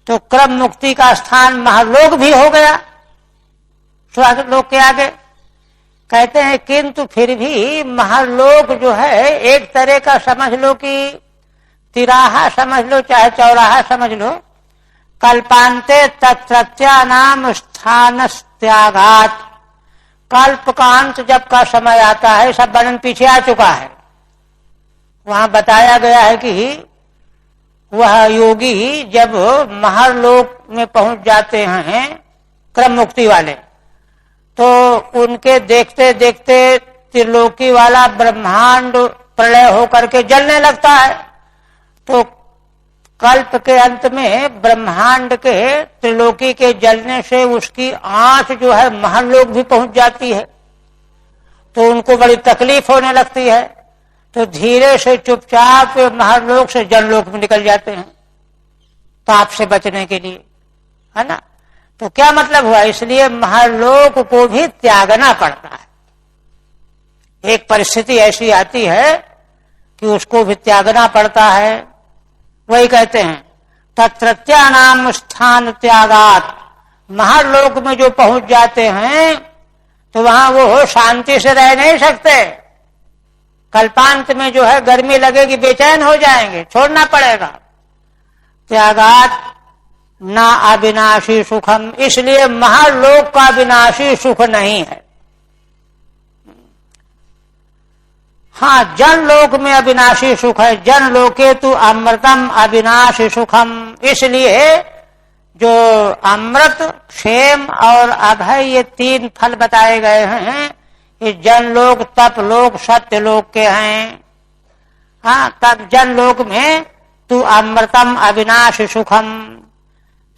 तो क्रम मुक्ति का स्थान महर्लोक भी हो गया स्वर्ग लोक के आगे। कहते हैं किंतु फिर भी महर्लोक जो है एक तरह का समझ लो कि तिराहा समझ लो चाहे चौराहा समझ लो, कल्पांते तत्रत्यानाम स्थान त्यागात, कल्प का अंत जब का समय आता है, सब वर्णन पीछे आ चुका है, वहां बताया गया है कि वह योगी जब महर्लोक में पहुंच जाते हैं क्रम मुक्ति वाले, तो उनके देखते देखते त्रिलोकी वाला ब्रह्मांड प्रलय होकर के जलने लगता है। तो कल्प के अंत में ब्रह्मांड के त्रिलोकी के जलने से उसकी आंच जो है महर्लोक भी पहुंच जाती है, तो उनको बड़ी तकलीफ होने लगती है। तो धीरे से चुपचाप महर्लोक से जनलोक में निकल जाते हैं ताप से बचने के लिए, है ना। तो क्या मतलब हुआ? इसलिए महर्लोक को भी त्यागना पड़ता है। एक परिस्थिति ऐसी आती है कि उसको भी त्यागना पड़ता है। वही कहते हैं तत्रत्यानाम स्थान त्यागात, महर्लोक में जो पहुंच जाते हैं तो वहां वो शांति से रह नहीं सकते। कल्पांत में जो है गर्मी लगेगी, बेचैन हो जाएंगे, छोड़ना पड़ेगा। त्यागात ना अविनाशी सुखम, इसलिए महर्लोक का विनाशी सुख नहीं है। हाँ, जनलोक में अविनाशी सुख है, जनलोके तु अमृतम अविनाशी सुखम, इसलिए जो अमृत, क्षेम और अभय ये तीन फल बताए गए हैं, ये जनलोक, तपलोक, सत्यलोक के हैं। हाँ, तब जनलोक में तु अमृतम अविनाशी सुखम,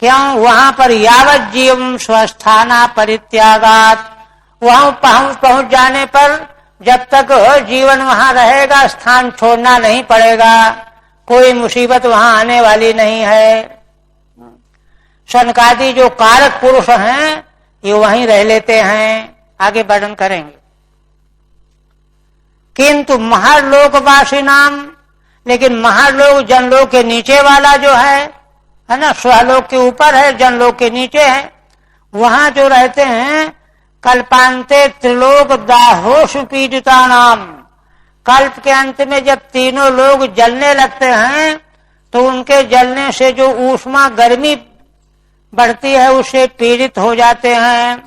क्यों? वहां पर यावत जीवम स्वस्थाना परित्यागात, वहां पहुंच जाने पर जब तक जीवन वहां रहेगा स्थान छोड़ना नहीं पड़ेगा, कोई मुसीबत वहां आने वाली नहीं है। सनकादि जो कारक पुरुष हैं ये वहीं रह लेते हैं, आगे वर्णन करेंगे। किंतु महर्लोकवासी नाम, लेकिन महर्लोक जनलोक के नीचे वाला जो है ना, स्वलोक के ऊपर है, जनलोक के नीचे है, वहां जो रहते हैं कल्पांते त्रिलोक दाहोषु पीड़िता नाम, कल्प के अंत में जब तीनों लोग जलने लगते हैं तो उनके जलने से जो ऊष्मा गर्मी बढ़ती है उससे पीड़ित हो जाते हैं।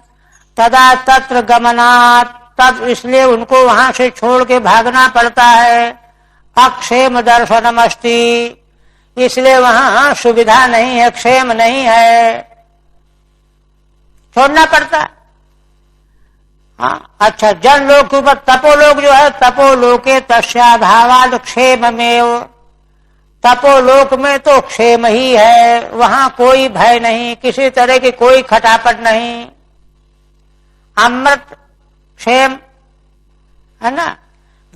तदा तत्र गमनात्, तब इसलिए उनको वहां से छोड़ के भागना पड़ता है। अक्षेम दर्शनमस्ति, इसलिए वहां सुविधा नहीं है, क्षेम नहीं है, छोड़ना पड़ता है। हाँ, अच्छा, जन लोक के ऊपर तपोलोक जो है, तपोलोके तस्याभावाद क्षेममेव, तपोलोक में तो क्षेम ही है, वहां कोई भय नहीं, किसी तरह की कोई खटापट नहीं, अमृत क्षेम है ना।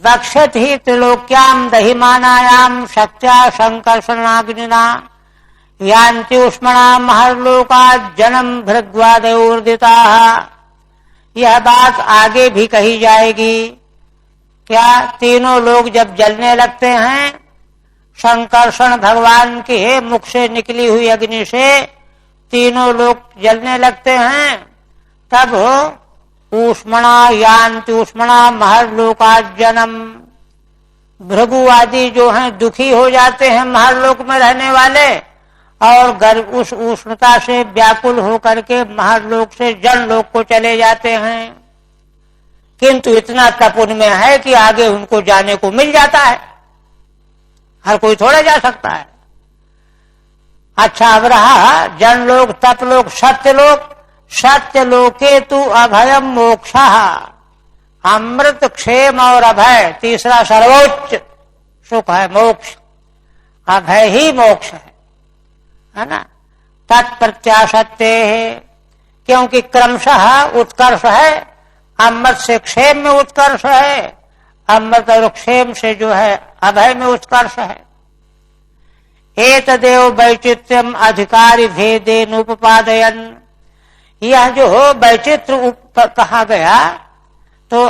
वक्षत ही त्रिलोक्याम दहिमानायाम शक्त्या संकर्षणाग्निना यान्ति उष्मणा महर्लोका जन्म भृग्वादयोर्दिता। यह बात आगे भी कही जाएगी। क्या तीनों लोग जब जलने लगते हैं, संकर्षण भगवान के मुख से निकली हुई अग्नि से तीनों लोग जलने लगते हैं, तब ऊष्मणा यान्ति उष्मणा महर्लोका जन्म, भृगु आदि जो हैं दुखी हो जाते हैं महर्लोक में रहने वाले, और उस उष्णता से व्याकुल होकर के महर्लोक से जनलोक को चले जाते हैं। किंतु इतना तप उनमें है कि आगे उनको जाने को मिल जाता है, हर कोई थोड़ा जा सकता है। अच्छा, अब रहा जनलोक, तपलोक, सत्यलोक। सत्यलोके तु अभयम मोक्षः, अमृत क्षेम और अभय, तीसरा सर्वोच्च सुख है मोक्ष, अभय ही मोक्ष है ना। तत्प्रत्याशत्ते है, क्योंकि क्रमशः उत्कर्ष है, अमृत से क्षेम में उत्कर्ष है, अमृत और क्षेम से जो है अभय में उत्कर्ष है। एतदेव वैचित्र्यम अधिकारी भेदेनुपपादयन्, यह जो वैचित्र कहा गया, तो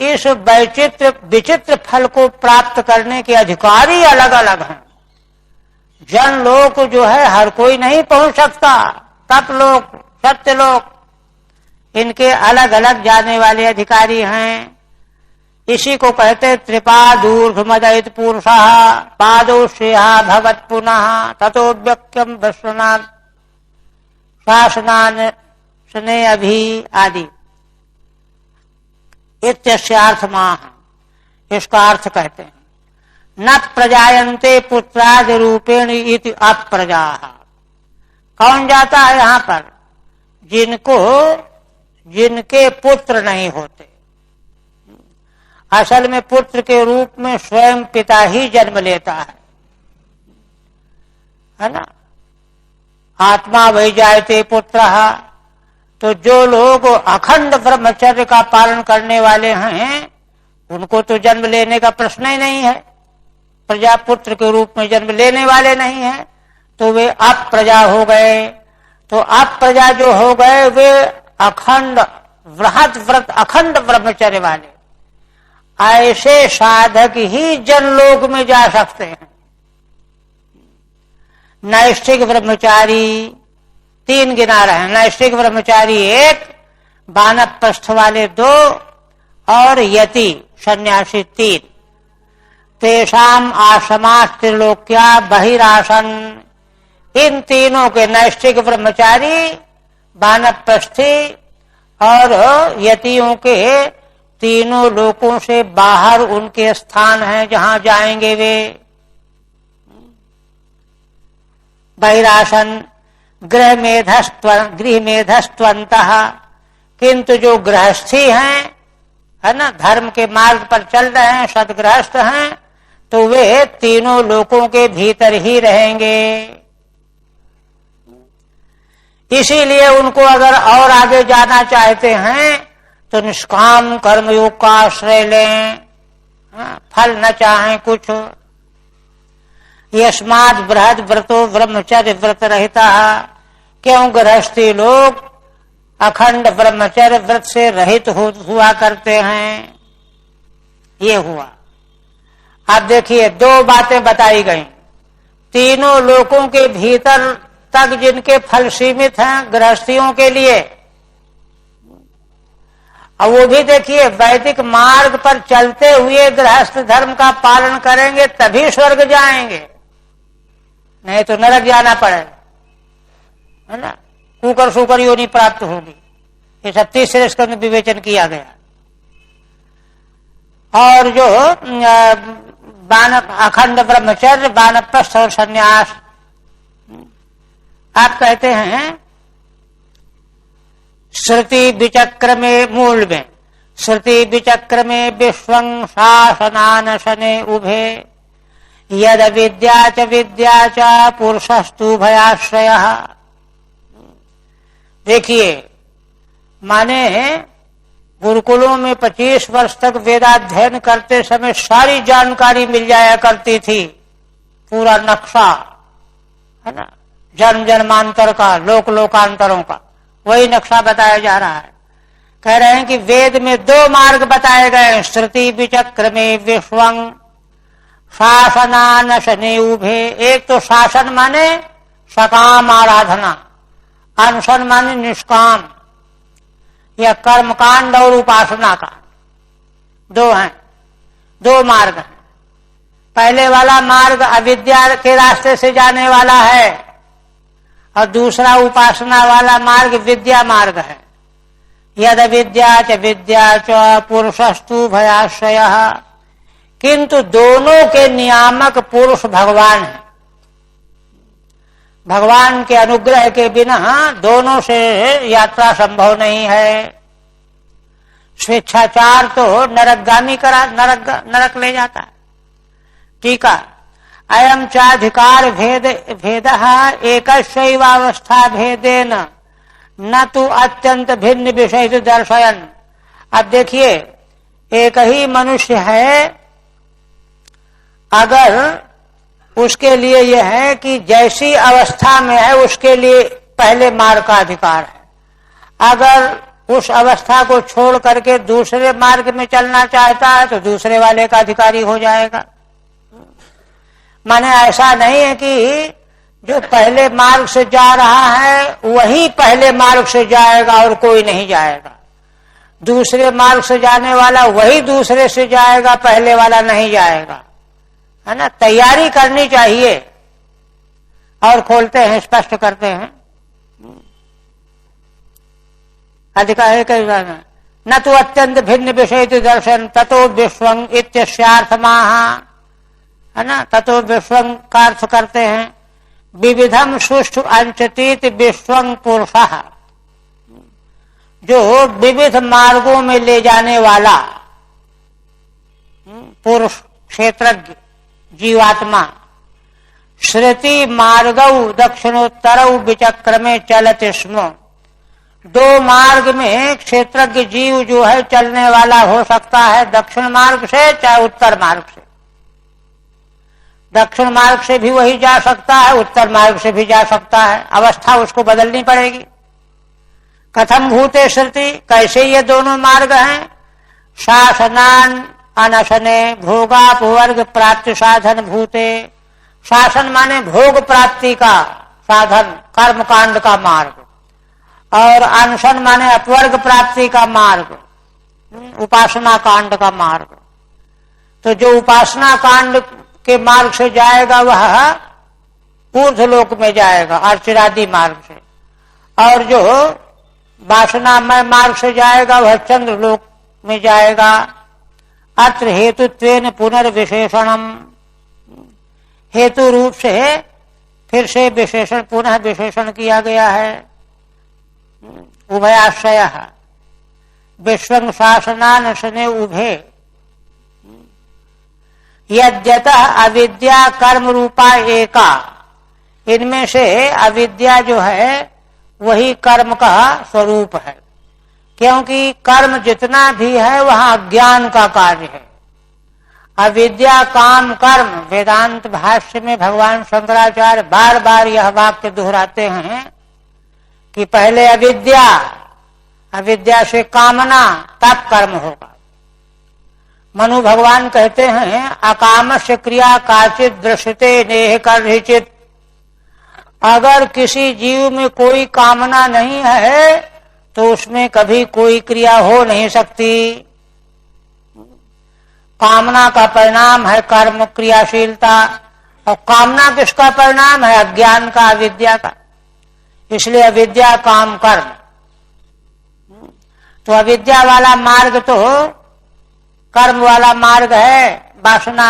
इस वैचित्र विचित्र फल को प्राप्त करने के अधिकारी अलग अलग हैं। जन लोक जो है हर कोई नहीं पहुंच सकता, तप लोक, सत्य लोक, इनके अलग अलग जाने वाले अधिकारी हैं। इसी को कहते त्रिपादूर्ध्वमदयित पुरुषः पादौ श्रेया भगत पुनः ततो व्यक्यम दर्शनात् शासनान स्ने अभी आदि इत्यस्यार्थमाह, इसका अर्थ कहते हैं। न प्रजायन्ते पुत्रादि रूपेण इति अप्रजाः, कौन जाता है यहाँ पर? जिनके पुत्र नहीं होते। असल में पुत्र के रूप में स्वयं पिता ही जन्म लेता है ना। आत्मा वही जायते पुत्रः, तो जो लोग अखंड ब्रह्मचर्य का पालन करने वाले हैं उनको तो जन्म लेने का प्रश्न ही नहीं है, प्रजा पुत्र के रूप में जन्म लेने वाले नहीं है, तो वे अप्रजा हो गए। तो अप्रजा जो हो गए वे अखंड वृहत व्रत अखंड ब्रह्मचर्य वाले, ऐसे साधक ही जनलोक में जा सकते हैं। नैष्ठिक ब्रह्मचारी 3 गिना रहे हैं, नैष्ठिक ब्रह्मचारी 1, वानप्रस्थ वाले 2 और यति सन्यासी 3। तेषाम आश्रमाः त्रिलोक्या बहिरासन, इन तीनों के नैष्ठिक ब्रह्मचारी, वानप्रस्थी और यतियों के तीनों लोकों से बाहर उनके स्थान हैं जहां जाएंगे वे। बहिरासन गृह मेधस्त्वंतः, किंतु जो गृहस्थी हैं है ना, धर्म के मार्ग पर चल रहे हैं, सदगृहस्थ हैं, तो वे तीनों लोकों के भीतर ही रहेंगे। इसीलिए उनको अगर और आगे जाना चाहते हैं तो निष्काम कर्मयोग का आश्रय लें, फल न चाहें कुछ। यस्मात् बृहद व्रतो ब्रह्मचर्य व्रत रहता है, क्यों गृहस्थी लोग अखंड ब्रह्मचर्य व्रत से रहित हुआ करते हैं। ये हुआ। अब देखिए 2 बातें बताई गई। तीनों लोकों के भीतर तक जिनके फल सीमित हैं गृहस्थियों के लिए, और वो भी देखिए वैदिक मार्ग पर चलते हुए गृहस्थ धर्म का पालन करेंगे तभी स्वर्ग जाएंगे, नहीं तो नरक जाना पड़ेगा, है ना। कुकर सुकर योनि प्राप्त होगी। ये सब तीसरे स्कंद में विवेचन किया गया। और जो अखंड ब्रह्मचर्य, वानप्रस्थ और संन्यास। आप कहते हैं श्रुति विचक्र में, मूल में श्रुति विचक्र में विश्वं शासनानशने उभे यद विद्या च पुरुषस्तु भयाश्रय। देखिए, माने गुरुकुलों में 25 वर्ष तक वेदाध्ययन करते समय सारी जानकारी मिल जाया करती थी, पूरा नक्शा है ना, जन्म जन्मांतर का, लोक लोकांतरों का, वही नक्शा बताया जा रहा है। कह रहे हैं कि वेद में 2 मार्ग बताए गए, श्रुति विचक्र में विश्वं शासनानशने उभे। एक तो शासन माने सकाम आराधना, अनशन माने निष्काम, यह कर्मकांड और उपासना का 2 हैं, 2 मार्ग हैं। पहले वाला मार्ग अविद्या के रास्ते से जाने वाला है और दूसरा उपासना वाला मार्ग विद्या मार्ग है। यद विद्या च पुरुषस्तु भयाश्रय। किंतु दोनों के नियामक पुरुष भगवान है। भगवान के अनुग्रह के बिना दोनों से यात्रा संभव नहीं है। स्वेच्छाचार तो नरकगामी करा, नरक ले जाता है। टीका, अयम चाधिकार भेदः एकस्यैवावस्था भेदेन न तो अत्यंत भिन्न विषय दर्शयन। अब देखिए, एक ही मनुष्य है, अगर उसके लिए यह है कि जैसी अवस्था में है उसके लिए पहले मार्ग का अधिकार है। अगर उस अवस्था को छोड़ करके दूसरे मार्ग में चलना चाहता है तो दूसरे वाले का अधिकारी हो जाएगा। माने ऐसा नहीं है कि जो पहले मार्ग से जा रहा है वही पहले मार्ग से जाएगा और कोई नहीं जाएगा। दूसरे मार्ग से जाने वाला वही दूसरे से जाएगा, पहले वाला नहीं जाएगा, है ना। तैयारी करनी चाहिए। और खोलते हैं, स्पष्ट करते हैं, अधिकार न तो अत्यंत भिन्न विषय दर्शन ततो विश्वं इत्यस्यार्थमाह, है ना। ततो विश्वं का अर्थ करते हैं विविधम सुष्ठु अंचतीत विश्वं पुरुषः, जो विविध मार्गों में ले जाने वाला पुरुष, क्षेत्रज्ञ, जीवात्मा। श्रुति मार्गौ दक्षिणोत्तरौ विचक्रमे चलति स्म। 2 मार्ग में क्षेत्रज्ञ जीव जो है चलने वाला हो सकता है, दक्षिण मार्ग से चाहे उत्तर मार्ग से। दक्षिण मार्ग से भी वही जा सकता है, उत्तर मार्ग से भी जा सकता है, अवस्था उसको बदलनी पड़ेगी। कथम भूते श्रुति, कैसे ये दोनों मार्ग हैं। शासनान अनशने भोगापवर्ग प्राप्ति साधन भूते। शासन माने भोग प्राप्ति का साधन, कर्मकांड का मार्ग, और अनशन माने अपवर्ग प्राप्ति का मार्ग, उपासना कांड का मार्ग। तो जो उपासना कांड के मार्ग से जाएगा वह ऊर्ध्वलोक में जाएगा, अर्चिरादि मार्ग से, और जो वासनामय मार्ग से जाएगा वह चंद्रलोक में जाएगा। अत्र हेतुत्वेन पुनर्विशेषणम, हेतु रूप से फिर से विशेषण, पुनः विशेषण किया गया है। उभयाश्रय विश्वं शासनानशने उभे यद्यतः अविद्या कर्म रूपा एका। इनमें से अविद्या जो है वही कर्म का स्वरूप है, क्योंकि कर्म जितना भी है वह अज्ञान का कार्य है। अविद्या काम कर्म, वेदांत भाष्य में भगवान शंकराचार्य बार बार यह वाक्य दोहराते हैं कि पहले अविद्या, अविद्या से कामना, तब कर्म होगा। मनु भगवान कहते हैं अकामस्य क्रिया काचित दृश्यते नेह कर्हिचित। अगर किसी जीव में कोई कामना नहीं है तो उसमें कभी कोई क्रिया हो नहीं सकती। कामना का परिणाम है कर्म, क्रियाशीलता, और कामना किसका परिणाम है? अज्ञान का, अविद्या का। इसलिए अविद्या काम कर्म। तो अविद्या वाला मार्ग तो कर्म वाला मार्ग है, वासना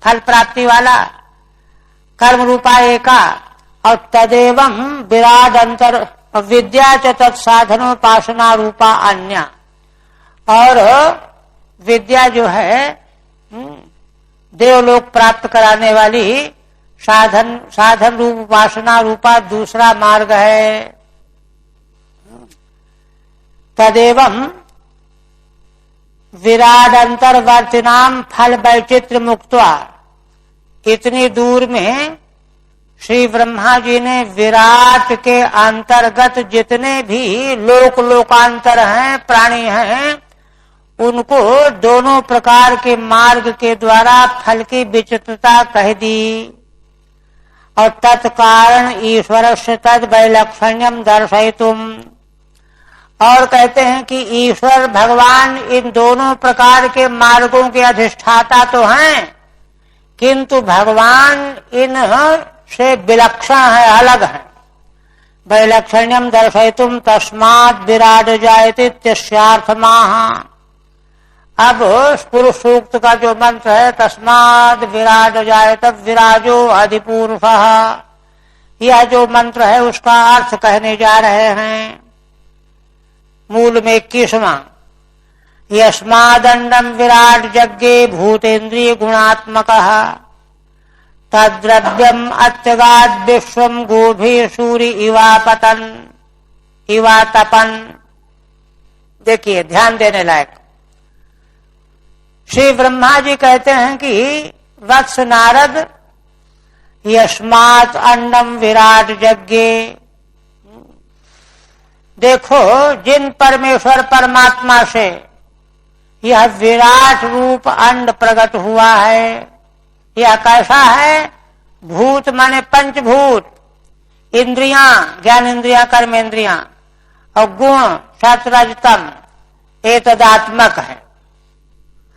फल प्राप्ति वाला कर्म रूपा एका, और तदेवं विराड अंतर विद्या च तत्साधनोपासना रूपा अन्य। और विद्या जो है देवलोक प्राप्त कराने वाली साधन रूप उपासना रूपा दूसरा मार्ग है। तदेवं विराड अंतर्वर्तिनाम फल वैचित्र मुक्त्वा। इतनी दूर में श्री ब्रह्मा जी ने विराट के अंतर्गत जितने भी लोकांतर हैं, प्राणी हैं, उनको दोनों प्रकार के मार्ग के द्वारा फल की विचित्रता कह दी। और तत्कारण ईश्वर से तद वैलक्षण्यम दर्शयितुम। और कहते हैं कि ईश्वर भगवान इन दोनों प्रकार के मार्गों के अधिष्ठाता तो हैं, किंतु भगवान इन से विलक्षण है, अलग है। वैलक्षण्यम दर्शयितुम तस्मात् विराड जायते इत्यस्यार्थमाह। अब पुरुष सूक्त का जो मंत्र है, तस्मात् विराड जायत विराजो अधिपुरुषः, यह जो मंत्र है उसका अर्थ कहने जा रहे हैं। मूल में 21वां, यस्मादंडम विराट यज्ञे भूतेन्द्रिय गुणात्मकः तद्द्रव्यम अत्यगाद विश्वम गोभी सूर्य इवा तपन। देखिए, ध्यान देने लायक। श्री ब्रह्मा जी कहते हैं कि वत्स नारद, यस्मात् अंडम विराट यज्ञे, देखो जिन परमेश्वर परमात्मा से यह विराट रूप अंड प्रकट हुआ है, यह कैसा है? भूत माने पंचभूत, इंद्रियां ज्ञान इंद्रियां कर्मेंद्रियां, और गुण सत्वरजतम एतदात्मक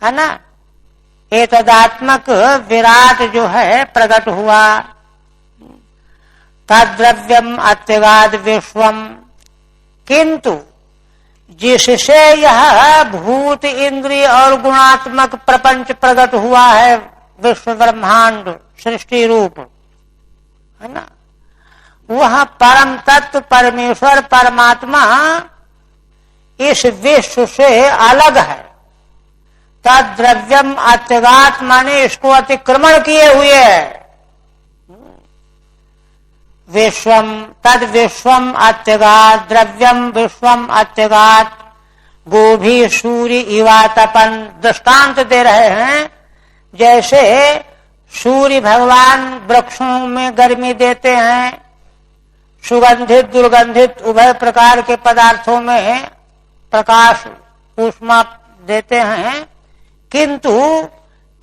है ना। एतदात्मक विराट जो है प्रकट हुआ। तद्द्रव्यम अत्यगाद विश्वम, किंतु जिससे यह भूत इंद्रिय और गुणात्मक प्रपंच प्रकट हुआ है, विश्व ब्रह्मांड सृष्टि रूप, है ना, वह परम तत्व परमेश्वर परमात्मा इस विश्व से अलग है। तद्द्रव्यम अत्यगात माने इसको अतिक्रमण किए हुए है। विश्वम तद विश्वम अत्यगात, द्रव्यम विश्वम अत्यगात, गोभी सूर्य इवा तपन। दृष्टांत दे रहे हैं, जैसे सूर्य भगवान वृक्षों में गर्मी देते हैं, सुगंधित दुर्गंधित उभय प्रकार के पदार्थों में प्रकाश ऊष्मा देते हैं, किंतु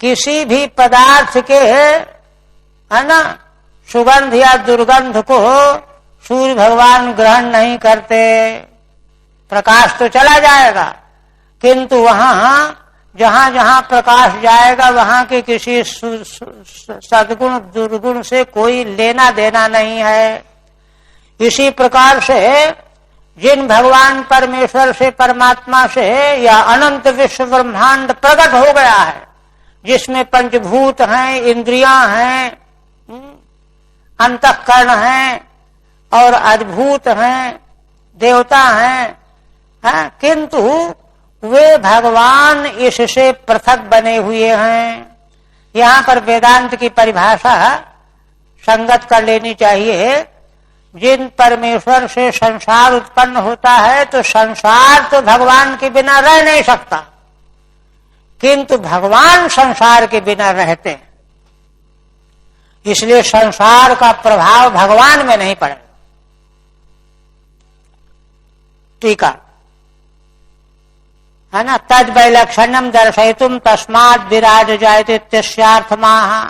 किसी भी पदार्थ के, है ना, सुगंध या दुर्गंध को सूर्य भगवान ग्रहण नहीं करते। प्रकाश तो चला जाएगा, किंतु वहां जहां जहां प्रकाश जाएगा वहां के किसी सद्गुण दुर्गुण से कोई लेना देना नहीं है। इसी प्रकार से जिन भगवान परमेश्वर से परमात्मा से यह अनंत विश्व ब्रह्मांड प्रकट हो गया है, जिसमें पंचभूत हैं, इंद्रियां हैं, अंतःकरण हैं और अद्भुत हैं, देवता हैं, किंतु वे भगवान इससे पृथक बने हुए हैं। यहाँ पर वेदांत की परिभाषा संगत कर लेनी चाहिए। जिन परमेश्वर से संसार उत्पन्न होता है, तो संसार तो भगवान के बिना रह नहीं सकता, किंतु भगवान संसार के बिना रहते हैं। इसलिए संसार का प्रभाव भगवान में नहीं पड़ेगा। टीका है ना, तद वैलक्षण्यम दर्शयितुम तस्मात् विराज जायते इत्यस्यार्थमाह।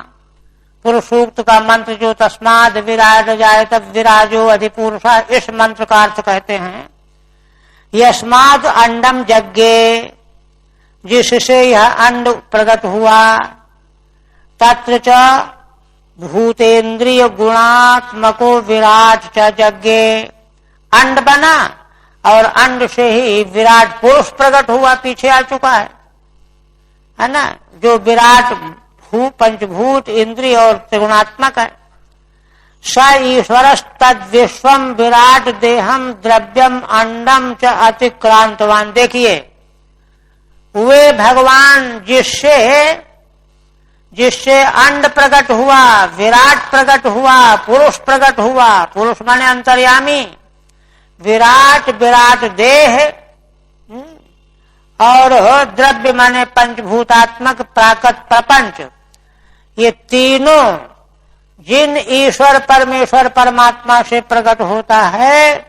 पुरुष सूक्त का मंत्र जो तस्मात् विराज जायते विराजो अधिपुरुषः, इस मंत्र का अर्थ कहते हैं यस्मात् अंडम यज्ञे, जिससे यह अंड प्रकट हुआ, तत्र च भूतेन्द्रिय गुणात्मको विराट च यज्ञे, अंड बना और अंड से ही विराट पुरुष प्रकट हुआ, पीछे आ चुका है। है ना, जो विराट पंचभूत इंद्रिय और त्रिगुणात्मक है। स ईश्वर तद विश्वम विराट देहम द्रव्यम अंडम च अतिक्रांतवान। देखिए, वे भगवान जिससे अंड प्रकट हुआ, विराट प्रकट हुआ, पुरुष प्रकट हुआ, पुरुष माने अंतर्यामी, विराट देह और द्रव्य माने पंचभूतात्मक प्राकृत प्रपंच, ये तीनों जिन ईश्वर परमेश्वर परमात्मा से प्रकट होता है,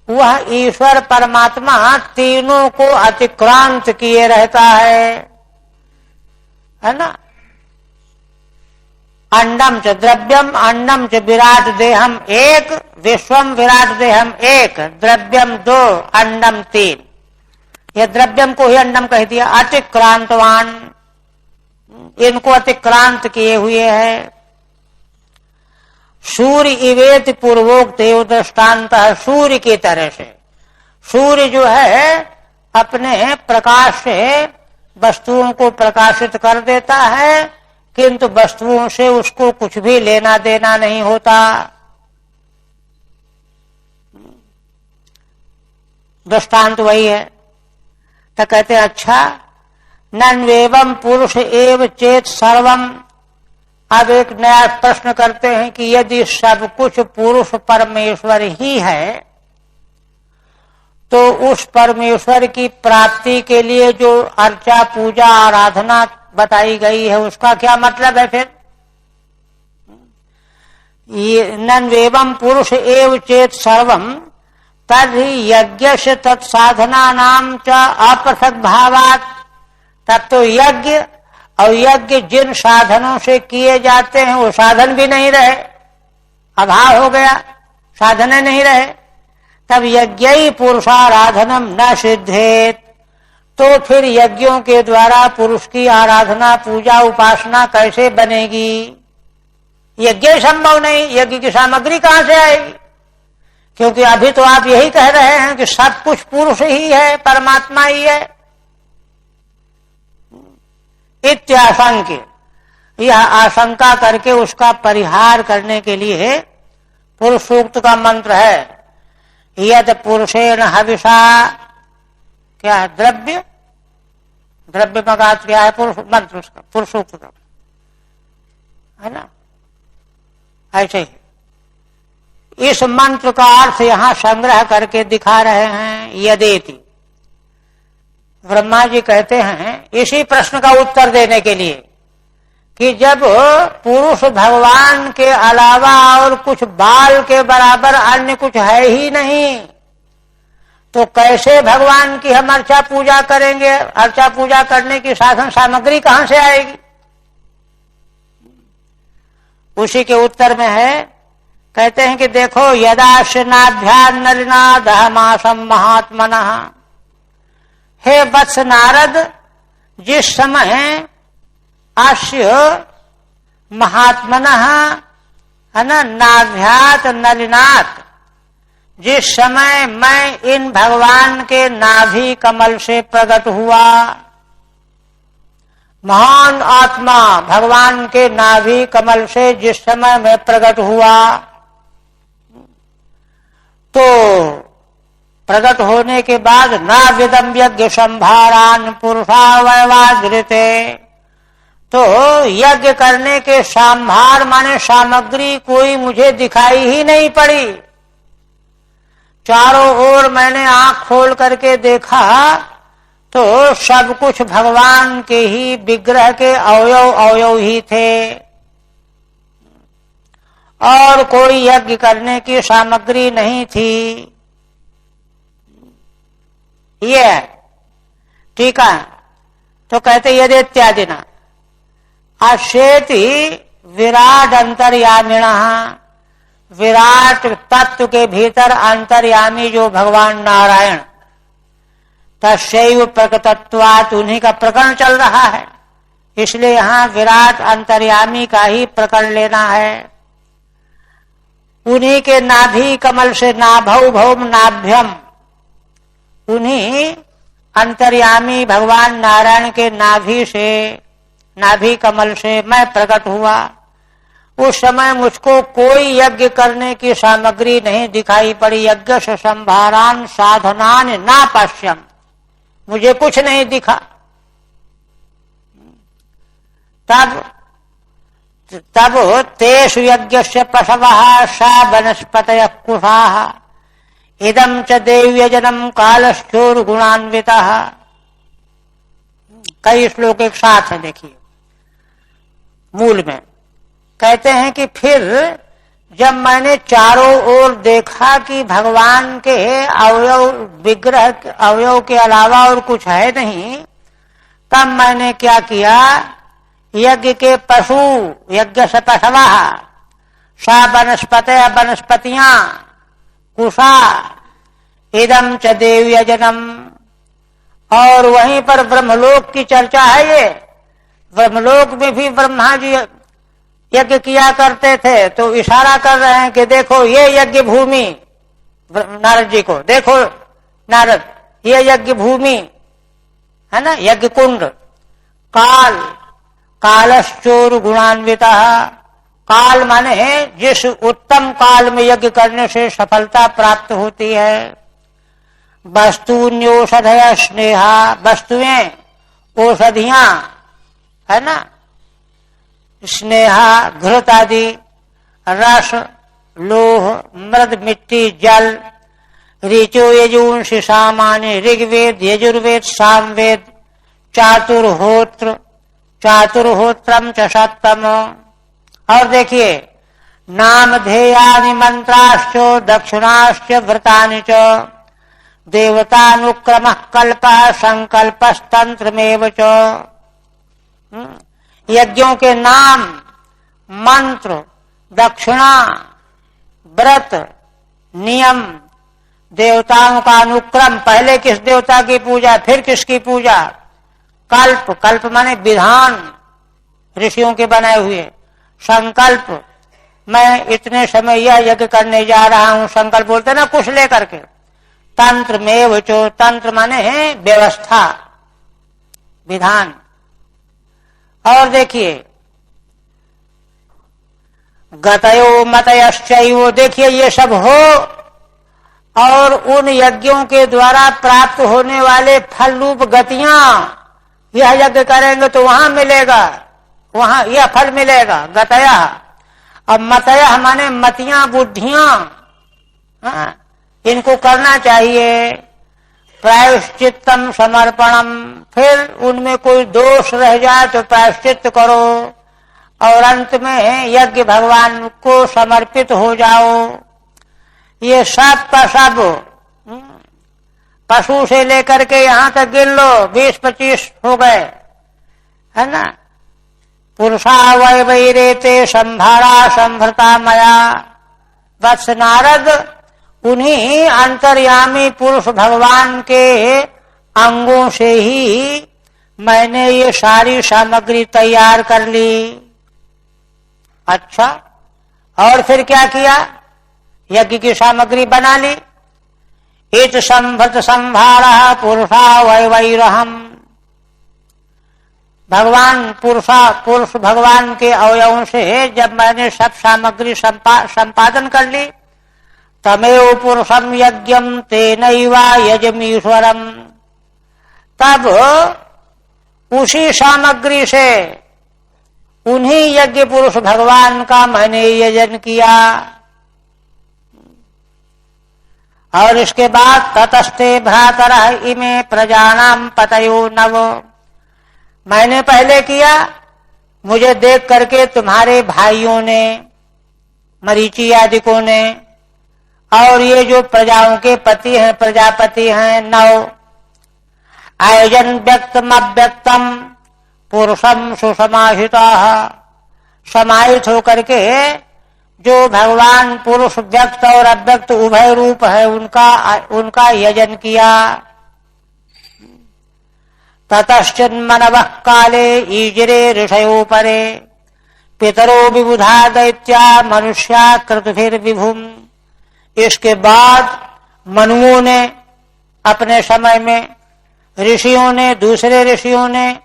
वह ईश्वर परमात्मा तीनों को अतिक्रांत किए रहता है ना। अंडम च द्रव्यम अंडम च विराट देहम एक, विश्वम विराट देहम एक, द्रव्यम दो, अंडम तीन। यह द्रव्यम को ही अंडम कह दिया। अतिक्रांतवान, इनको अतिक्रांत किए हुए है। सूर्य इवेत पूर्वोक्त दृष्टांत, सूर्य की तरह से। सूर्य जो है अपने प्रकाश से वस्तुओं को प्रकाशित कर देता है, किंतु वस्तुओं से उसको कुछ भी लेना देना नहीं होता। दृष्टांत वही है। तो कहते हैं अच्छा, नन्वेवम पुरुष एव चेत सर्वम। अब एक नया प्रश्न करते हैं कि यदि सब कुछ पुरुष परमेश्वर ही है, तो उस परमेश्वर की प्राप्ति के लिए जो अर्चा पूजा आराधना बताई गई है, उसका क्या मतलब है फिर? ये नन्वेवम पुरुष एव चेत सर्वम तर्हि यज्ञ से तत्साधना नाम च अपृथक भावात। तब तो यज्ञ और यज्ञ जिन साधनों से किए जाते हैं वो साधन भी नहीं रहे, अभाव हो गया, साधने नहीं रहे, तब यज्ञ पुरुषाराधनम न सिद्धेत। तो फिर यज्ञों के द्वारा पुरुष की आराधना पूजा उपासना कैसे बनेगी? यज्ञ संभव नहीं, यज्ञ की सामग्री कहां से आएगी? क्योंकि अभी तो आप यही कह रहे हैं कि सब कुछ पुरुष ही है, परमात्मा ही है। इत्याशंक्य, यह आशंका करके उसका परिहार करने के लिए पुरुष सूक्त का मंत्र है। यद पुरुषेण हविषा, क्या है? द्रव्य, द्रव्य मगात क्या है? पुरुष मंत्र उसका, पुरुष सूक्त का, है ना। ऐसे ही इस मंत्र का अर्थ यहां संग्रह करके दिखा रहे हैं। यदेति, ब्रह्मा जी कहते हैं इसी प्रश्न का उत्तर देने के लिए कि जब पुरुष भगवान के अलावा और कुछ बाल के बराबर अन्य कुछ है ही नहीं, तो कैसे भगवान की हम अर्चा पूजा करेंगे? अर्चा पूजा करने की साधन सामग्री कहां से आएगी? उसी के उत्तर में है, कहते हैं कि देखो, यदाश्नाभ्यान नलिना दहमासम महात्मनः। हे वत्स नारद, जिस समय आश्य महात्मनः, है ना, नाभ्यात नलिनात, जिस समय मैं इन भगवान के नाभि कमल से प्रकट हुआ, महान आत्मा भगवान के नाभि कमल से जिस समय मैं प्रकट हुआ, तो प्रकट होने के बाद नाविदम यज्ञ संभारान पुरुषावयवादृते, तो यज्ञ करने के संभार माने सामग्री कोई मुझे दिखाई ही नहीं पड़ी। चारों ओर मैंने आंख खोल करके देखा तो सब कुछ भगवान के ही विग्रह के अवयव अवयव ही थे, और कोई यज्ञ करने की सामग्री नहीं थी। ये ठीक है। तो कहते यदि इत्यादि ना अशेति विराट अंतर्यामिण, विराट तत्व के भीतर अंतर्यामी जो भगवान नारायण, तस्यैव प्रकटत्वात्, उन्हीं का प्रकरण चल रहा है, इसलिए यहां विराट अंतर्यामी का ही प्रकरण लेना है। उन्हीं के नाभि कमल से, नाभौ भौम नाभ्यम, उन्हीं अंतर्यामी भगवान नारायण के नाभि कमल से मैं प्रकट हुआ। उस समय मुझको कोई यज्ञ करने की सामग्री नहीं दिखाई पड़ी। यज्ञ से संभारान साधनान ना पश्यम, मुझे कुछ नहीं दिखा। तब तेषु यज्ञस्य पशवः सा वनस्पतयः कुशाः इदं च देव्यजनम कालश्चोर गुणान्वितः। कई श्लोक एक साथ है, देखिए मूल में कहते हैं कि फिर जब मैंने चारों ओर देखा कि भगवान के अवयव विग्रह अवयव के अलावा और कुछ है नहीं, तब मैंने क्या किया, यज्ञ के पशु, यज्ञ से पशवा, सा वनस्पतय वनस्पतियां, कुशा, इदम च देव्यजनम, और वहीं पर ब्रह्मलोक की चर्चा है। ये ब्रह्मलोक में भी ब्रह्मा जी यज्ञ किया करते थे, तो इशारा कर रहे हैं कि देखो ये यज्ञ भूमि, नारद जी को देखो, नारद ये यज्ञ भूमि है ना, यज्ञ कुंड, काल, कालश्चोर गुणान्विता, काल माने है जिस उत्तम काल में यज्ञ करने से सफलता प्राप्त होती है। वस्तुन्योषधय स्नेहा, वस्तुएं औषधियां है ना, स्नेहा घृत आदि, रस, लोह, मृद, मिट्टी, जल, ऋचो यजुंषि सामान्य, ऋग्वेद, यजुर्वेद, सामवेद, चातुर्होत्र, चातुर्होत्रम च सप्तम। और देखिए नामधेयानि मंत्राश्च दक्षिणाश्च व्रतानि च देवतानुक्रमः कल्पः संकल्पस्तंत्रमेव च। यज्ञों के नाम, मंत्र, दक्षिणा, व्रत, नियम, देवताओं का अनुक्रम, पहले किस देवता की पूजा फिर किसकी पूजा, कल्प, कल्प माने विधान ऋषियों के बनाए हुए, संकल्प, मैं इतने समय यह यज्ञ करने जा रहा हूं, संकल्प बोलते ना कुछ लेकर के, तंत्र में वचो, तंत्र माने है व्यवस्था, विधान। और देखिए गतयो मतयश्चैव, देखिए ये सब हो, और उन यज्ञों के द्वारा प्राप्त होने वाले फल रूप गतियां, यह यज्ञ करेंगे तो वहां मिलेगा, वहां यह फल मिलेगा, गतया। अब मतया माने मतियां, बुद्धियां, इनको करना चाहिए। प्रायश्चित्तम समर्पणम, फिर उनमें कोई दोष रह जाए तो प्रायश्चित करो, और अंत में यज्ञ भगवान को समर्पित हो जाओ। ये सब का सब, पशु से लेकर के यहां तक गिन लो, 20-25 हो गए है ना। पुरुषा वै वैरेते संभारा संभृता मया, वत्स नारद, उन्हीं अंतर्यामी पुरुष भगवान के अंगों से ही मैंने ये सारी सामग्री तैयार कर ली। अच्छा, और फिर क्या किया, यज्ञ की सामग्री बना ली। इत संभृत संभारा पुरुषा वै वैरहम, भगवान पुरुष भगवान के अवयवों से जब मैंने सब सामग्री संपादन कर ली, तमेव पुरुषम यज्ञम तेनैवा यजमीश्वरम, तब उसी सामग्री से उन्हीं यज्ञ पुरुष भगवान का मैंने यजन किया। और इसके बाद ततस्ते भ्रातरः इमे प्रजानाम पतयो नव, मैंने पहले किया, मुझे देख करके तुम्हारे भाइयों ने, मरीचि आदिकों ने, और ये जो प्रजाओं के पति हैं, प्रजापति हैं, नव, आयोजन व्यक्तम अव्यक्तम पुरुषम सुसमाहितः, समाहित होकर के जो भगवान पुरुष व्यक्त और अव्यक्त उभय रूप है उनका यजन किया। ततश्चिन्मनवः काले ईजरे ऋषयो परे, पितरो विबुधा दैत्या मनुष्या कृतभिर्विभुम। इसके बाद मनुओं ने अपने समय में ऋषियों ने, दूसरे ऋषियों ने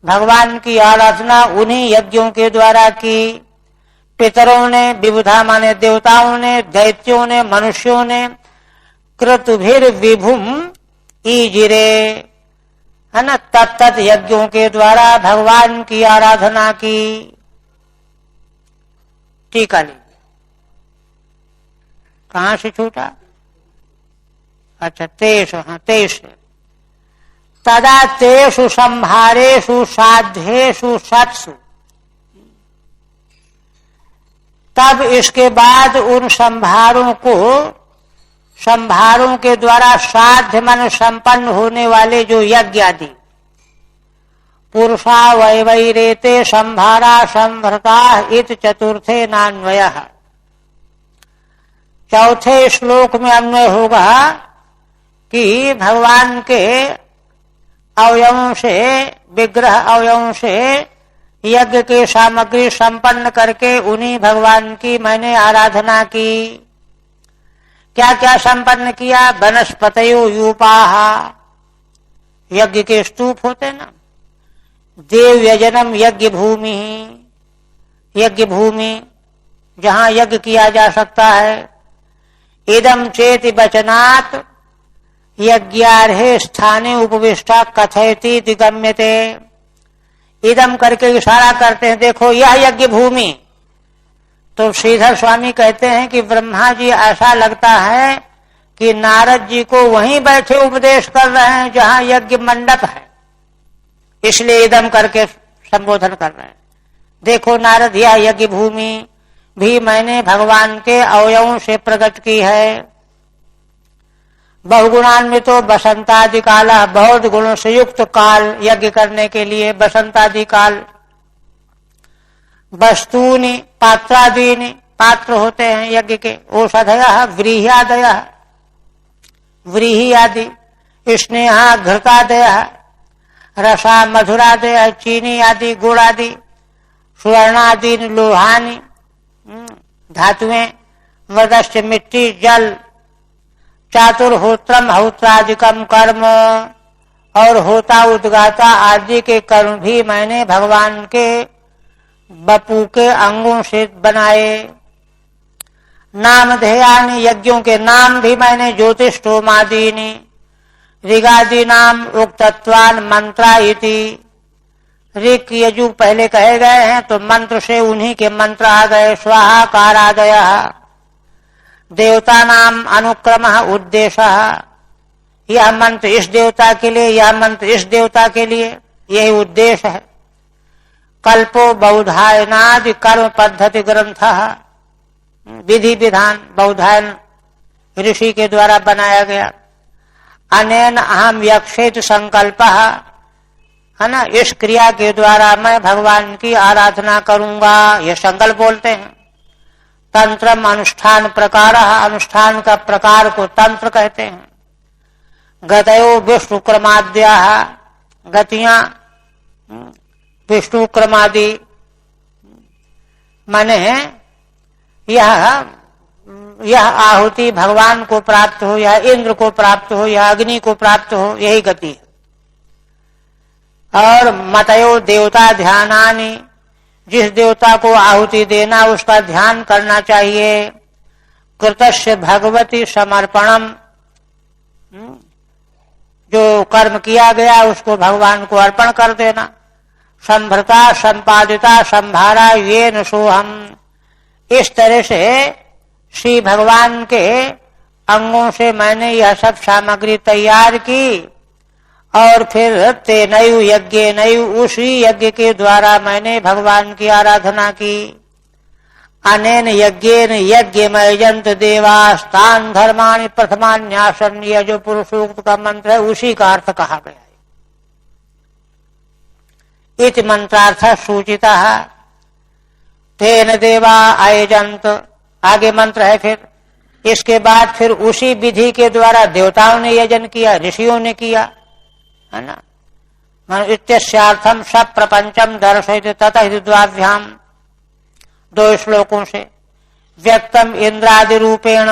भगवान की आराधना उन्हीं यज्ञों के द्वारा की। पितरों ने, विबुधा माने देवताओं ने, दैत्यों ने, मनुष्यों ने कृतुभिर विभुम ईजिरे, है ना, तत्त यज्ञों के द्वारा भगवान की आराधना की। टीका लीजिए, कहां से छूटा? अच्छा 23, हाँ 23। तदा तेषु संभारेषु साध्येषु सत्सु, तब इसके बाद उन संभारों के द्वारा साध्य मन संपन्न होने वाले जो यज्ञ आदि, पुरुषा वैवैरेते संभारा संभृता इत चतुर्थे नान्वयः। चौथे श्लोक में अन्वय होगा कि भगवान के अवयवों से, विग्रह अवयवों से यज्ञ के सामग्री संपन्न करके उन्हीं भगवान की मैंने आराधना की। क्या क्या संपन्न किया? वनस्पतयो यूपाः, यज्ञ के स्तूप होते ना, देव यजनम यज्ञ भूमि, यज्ञ भूमि जहां यज्ञ किया जा सकता है। इदम चेति वचनात् यज्ञार्हे स्थाने उपविष्टा कथयति दिगम्यते। इदम करके इशारा करते हैं, देखो यह यज्ञ भूमि। तो श्रीधर स्वामी कहते हैं कि ब्रह्मा जी ऐसा लगता है कि नारद जी को वहीं बैठे उपदेश कर रहे हैं जहां यज्ञ मंडप है, इसलिए इदम करके संबोधन कर रहे हैं। देखो नारद, यह यज्ञ भूमि भी मैंने भगवान के अवयवों से प्रकट की है। बहुगुणान्वित तो बसंतादि काल, बहुत गुणों से युक्त काल यज्ञ करने के लिए बसंतादि काल। वस्तूनि पात्रादीनि, पात्र होते हैं यज्ञ के, औषधयः व्रीह्यादयः, व्रीहि आदि, स्नेहा घृतादयः, रसा मधुरादयः, चीनी आदि, गुड़ आदि, सुवर्णादि लोहानि, धातुएं, मदश्च मिट्टी, जल, चातुर्होत्रम होत्रादिकम कर्म, और होता उद्गाता आदि के कर्म भी मैंने भगवान के बपू के अंगों से बनाए। नामधेयानि, यज्ञों के नाम भी मैंने ज्योतिष्ठोमादीनि, ऋगादि नाम उक्तत्वान मंत्रा इति। ऋग यजुग पहले कहे गए हैं तो मंत्र से उन्हीं के मंत्र आ गए। स्वाहाकारादयः, देवता नाम अनुक्रम उद्देश्य, यह मंत्र इस देवता के लिए, यह मंत्र इस देवता के लिए, यही उद्देश्य है। कल्पो बौधायनादि कर्म पद्धति ग्रंथ, विधि विधान बौधायन ऋषि के द्वारा बनाया गया। अनेन अहम यक्षेत संकल्प, है ना, इस क्रिया के द्वारा मैं भगवान की आराधना करूंगा, यह संकल्प बोलते हैं। तंत्रम अनुष्ठान प्रकार, अनुष्ठान का प्रकार को तंत्र कहते हैं। गतयो विष्णु क्रमाद्या, गतियां विष्णु क्रमादि, माने यह आहुति भगवान को प्राप्त हो, या इंद्र को प्राप्त हो, या अग्नि को प्राप्त हो, यही गति है। और मतयो देवता ध्यानानि, जिस देवता को आहुति देना उसका ध्यान करना चाहिए। कृतस्य भगवती समर्पणम, जो कर्म किया गया उसको भगवान को अर्पण कर देना। संभृता संपादिता संभारा ये न सोहम, इस तरह से श्री भगवान के अंगों से मैंने यह सब सामग्री तैयार की, और फिर तेनयु यज्ञ नयु, उसी यज्ञ के द्वारा मैंने भगवान की आराधना की। अनेन यज्ञेन यज्ञमयजंत देवास्तान धर्माणि प्रथमान्यासन, यह जो पुरुषोक्त का मंत्र है उसी का अर्थ कहा गया है। इति मंत्रार्थ सूचिता तेन देवा अयजंत, आगे मंत्र है। फिर इसके बाद फिर उसी विधि के द्वारा देवताओं ने यजन किया, ऋषियों ने किया, है ना। इत्यस्यार्थम सब प्रपंचम दर्शयित ततः द्वाभ्याम, 2 श्लोकों से। व्यक्तम इंद्रादि रूपेण,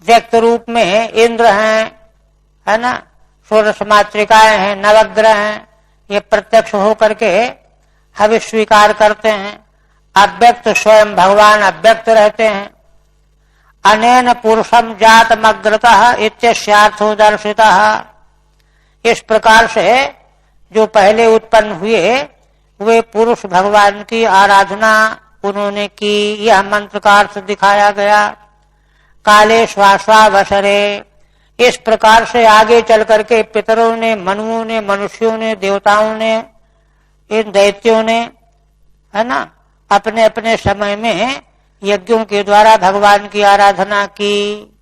व्यक्त रूप में इंद्र हैं, है ना, षोडश मातृकाएं हैं, नवग्रह हैं, ये प्रत्यक्ष होकर के हविष स्वीकार करते हैं। अव्यक्त स्वयं भगवान अव्यक्त रहते हैं। अनेन पुरुषम जातमग्रतः इत्यस्यार्थो दर्शितः। इस प्रकार से जो पहले उत्पन्न हुए वे पुरुष भगवान की आराधना उन्होंने की, यह मंत्र का अर्थ दिखाया गया। काले श्वासावसरे, इस प्रकार से आगे चल करके पितरों ने, मनुओं ने, मनुष्यों ने, देवताओं ने, इन दैत्यों ने, है ना, अपने अपने समय में यज्ञों के द्वारा भगवान की आराधना की।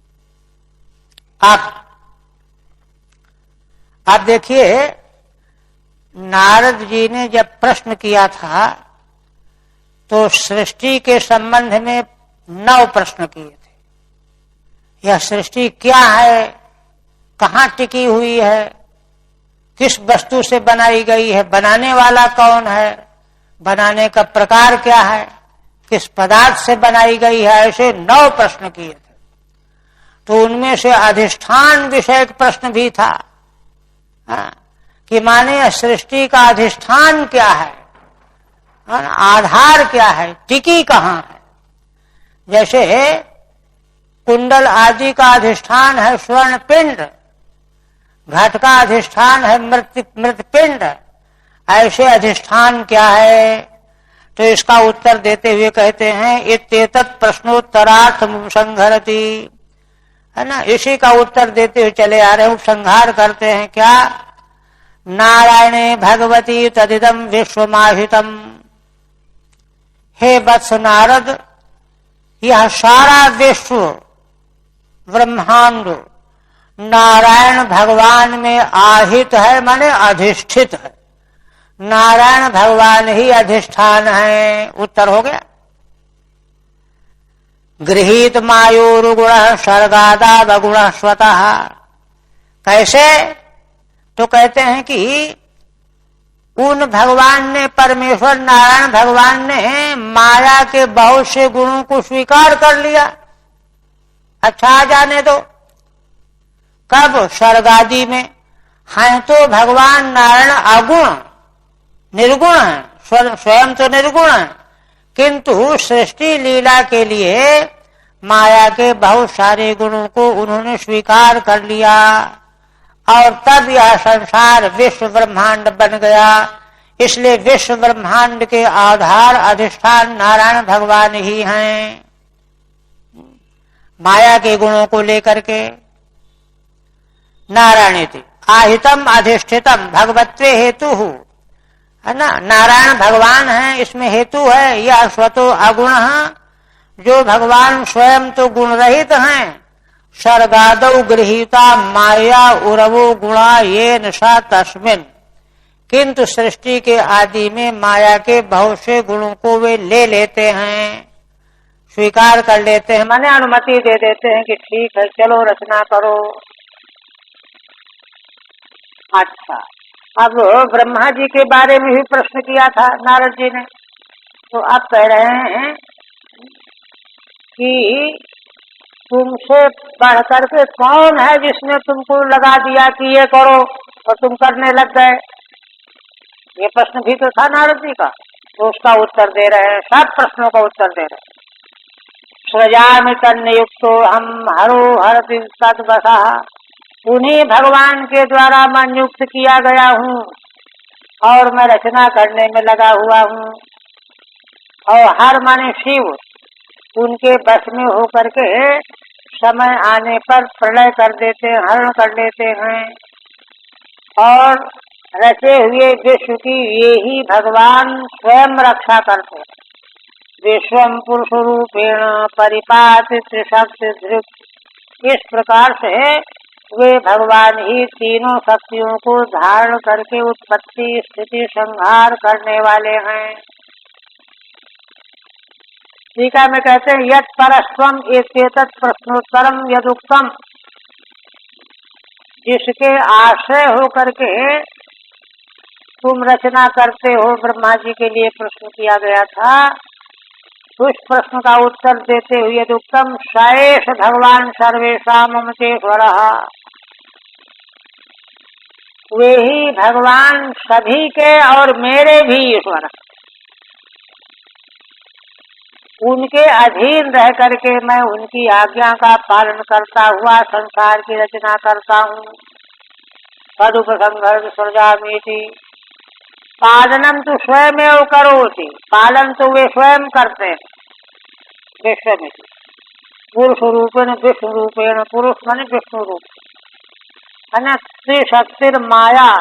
आप देखिए, नारद जी ने जब प्रश्न किया था तो सृष्टि के संबंध में 9 प्रश्न किए थे। यह सृष्टि क्या है, कहाँ टिकी हुई है, किस वस्तु से बनाई गई है, बनाने वाला कौन है, बनाने का प्रकार क्या है, किस पदार्थ से बनाई गई है, ऐसे 9 प्रश्न किए थे। तो उनमें से अधिष्ठान विषयक प्रश्न भी था, कि माने सृष्टि का अधिष्ठान क्या है, आधार क्या है, टिकी कहाँ है। जैसे कुंडल आदि का अधिष्ठान है स्वर्ण पिंड, घट का अधिष्ठान है मृत पिंड, ऐसे अधिष्ठान क्या है। तो इसका उत्तर देते हुए कहते हैं इत्येतत् प्रश्नोत्तरार्थ उपसंहरति, है ना। इसी का उत्तर देते हुए चले आ रहे हैं, उपसंहार करते हैं क्या। नारायणे भगवती तदिदम विश्वमाहितम। हे वत्स नारद, यह सारा विश्व ब्रह्मांड नारायण भगवान में आहित है, माने अधिष्ठित है। नारायण भगवान ही अधिष्ठान है। उत्तर हो गया। गृहीत मायोरुगुण सर्गादावगुण स्वतः। कैसे? तो कहते हैं कि उन भगवान ने, परमेश्वर नारायण भगवान ने माया के बहुत से गुणों को स्वीकार कर लिया। अच्छा, आ जाने दो। कब? सर्गादि में। हैं तो भगवान नारायण अगुण, निर्गुण है, स्वयं तो निर्गुण है, किंतु सृष्टि लीला के लिए माया के बहुत सारे गुणों को उन्होंने स्वीकार कर लिया, और तब यह संसार विश्व ब्रह्मांड बन गया। इसलिए विश्व ब्रह्मांड के आधार अधिष्ठान नारायण भगवान ही हैं, माया के गुणों को लेकर के। नारायणेति आहितम अधिष्ठितम भगवत्वे हेतु, है ना। नारायण भगवान है, इसमें हेतु है। यह स्वतो अगुण, जो भगवान स्वयं तो गुण रहित हैं। सर्गादौ गृहीता माया उरवो गुणा ये नशा तस्मिन, किंतु सृष्टि के आदि में माया के बहुत से गुणों को वे ले लेते हैं, स्वीकार कर लेते हैं, माने अनुमति दे देते हैं कि ठीक है, चलो रचना करो। अच्छा, अब ब्रह्मा जी के बारे में भी प्रश्न किया था नारद जी ने। तो अब कह रहे हैं कि तुमसे बढ़ करके कौन है जिसने तुमको लगा दिया कि ये करो और तुम करने लग गए। ये प्रश्न भी तो था नारद जी का, तो उसका उत्तर दे रहे हैं, सब प्रश्नों का उत्तर दे रहे हैं। सृजामि तन्नियुक्तो हम हरो हरति तद्वशः। उन्हीं भगवान के द्वारा मैं नियुक्त किया गया हूँ और मैं रचना करने में लगा हुआ हूँ। और हर माने शिव, उनके बस में होकर के समय आने पर प्रलय कर देते हैं, हरण कर लेते हैं, और रचे हुए विश्व की ये ही भगवान स्वयं रक्षा करते हैं। विश्वम पुरुष रूपेण परिपातित शक्ति धृत। इस प्रकार से वे भगवान ही तीनों शक्तियों को धारण करके उत्पत्ति स्थिति संहार करने वाले हैं। टीका में कहते हैं यत् परस्त्वम एतत् प्रश्नोत्तरम यदुक्तम। जिसके आश्रय होकर के तुम रचना करते हो, ब्रह्मा जी के लिए प्रश्न किया गया था, उस प्रश्न का उत्तर देते हुए यदुक्तम सएष भगवान सर्वेषां ममतेश्वरः। वे ही भगवान सभी के और मेरे भी ईश्वर। उनके अधीन रह करके मैं उनकी आज्ञा का पालन करता हुआ संसार की रचना करता हूँ। तदुपसंहर्ष सृजामीति। पालनम तो स्वयमेव करोति, पालन तो वे स्वयं करते हैं। विश्व में पुरुष रूपेण विष्णु रूपेण, पुरुष माने विष्णु रूप, त्रिशक्तिर माया,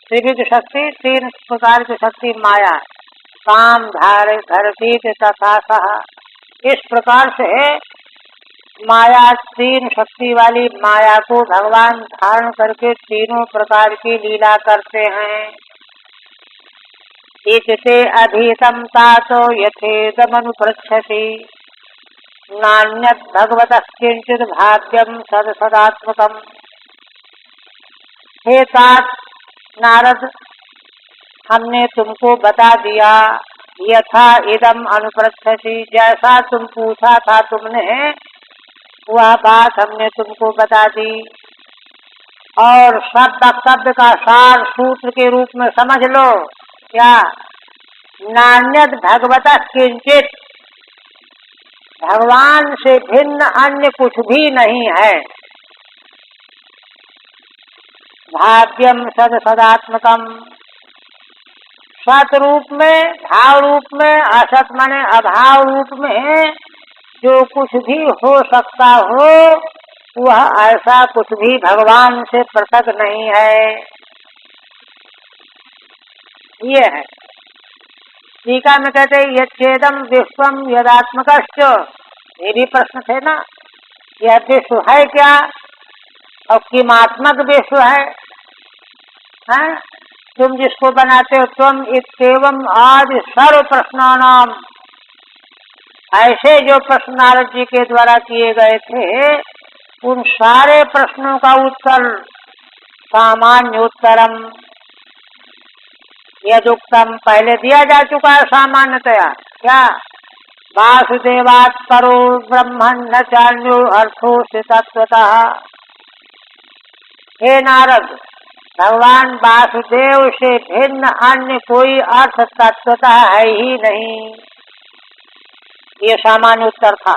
त्रिविध शक्ति, तीन प्रकार की शक्ति माया, काम धारे धरती तथा सह। इस प्रकार से माया, तीन शक्ति वाली माया को भगवान धारण करके तीनों प्रकार की लीला करते हैं। इतते अधीतम तातो यथेदमनुपृच्छति, नान्यत् भगवतः किंचित भाग्यम सद सदात्मकम। हे तात नारद, हमने तुमको बता दिया, यथा इदम अनुपृच्छति, जैसा तुम पूछा था तुमने वह बात हमने तुमको बता दी। और शब्द का सार सूत्र के रूप में समझ लो। क्या? नान्यद भगवतः किंचित, भगवान से भिन्न अन्य कुछ भी नहीं है। भाग्यम सद सदात्मकम, सत रूप में, भाव रूप में, असत माने अभाव रूप में जो कुछ भी हो सकता हो वह ऐसा कुछ भी भगवान से पृथक नहीं है। ये है। टीका में कहते यच्छेदम विश्वम यदात्मकश्च, ये भी प्रश्न थे ना, यह विश्व है क्या और किमात्मक विश्व है? तुम जिसको बनाते हो, तुम इत्येवम आदि सर्व प्रश्नानाम, ऐसे जो प्रश्न नारद जी के द्वारा किए गए थे उन सारे प्रश्नों का उत्तर सामान्य उत्तरम यदुक्तम, पहले दिया जा चुका है सामान्यतया। क्या? वासुदेवात् परो ब्रह्मन् न चान्यो अर्थो से तत्वतः। हे नारद, भगवान वासुदेव से भिन्न अन्य कोई अर्थ तत्वतः है ही नहीं। ये सामान्य उत्तर था।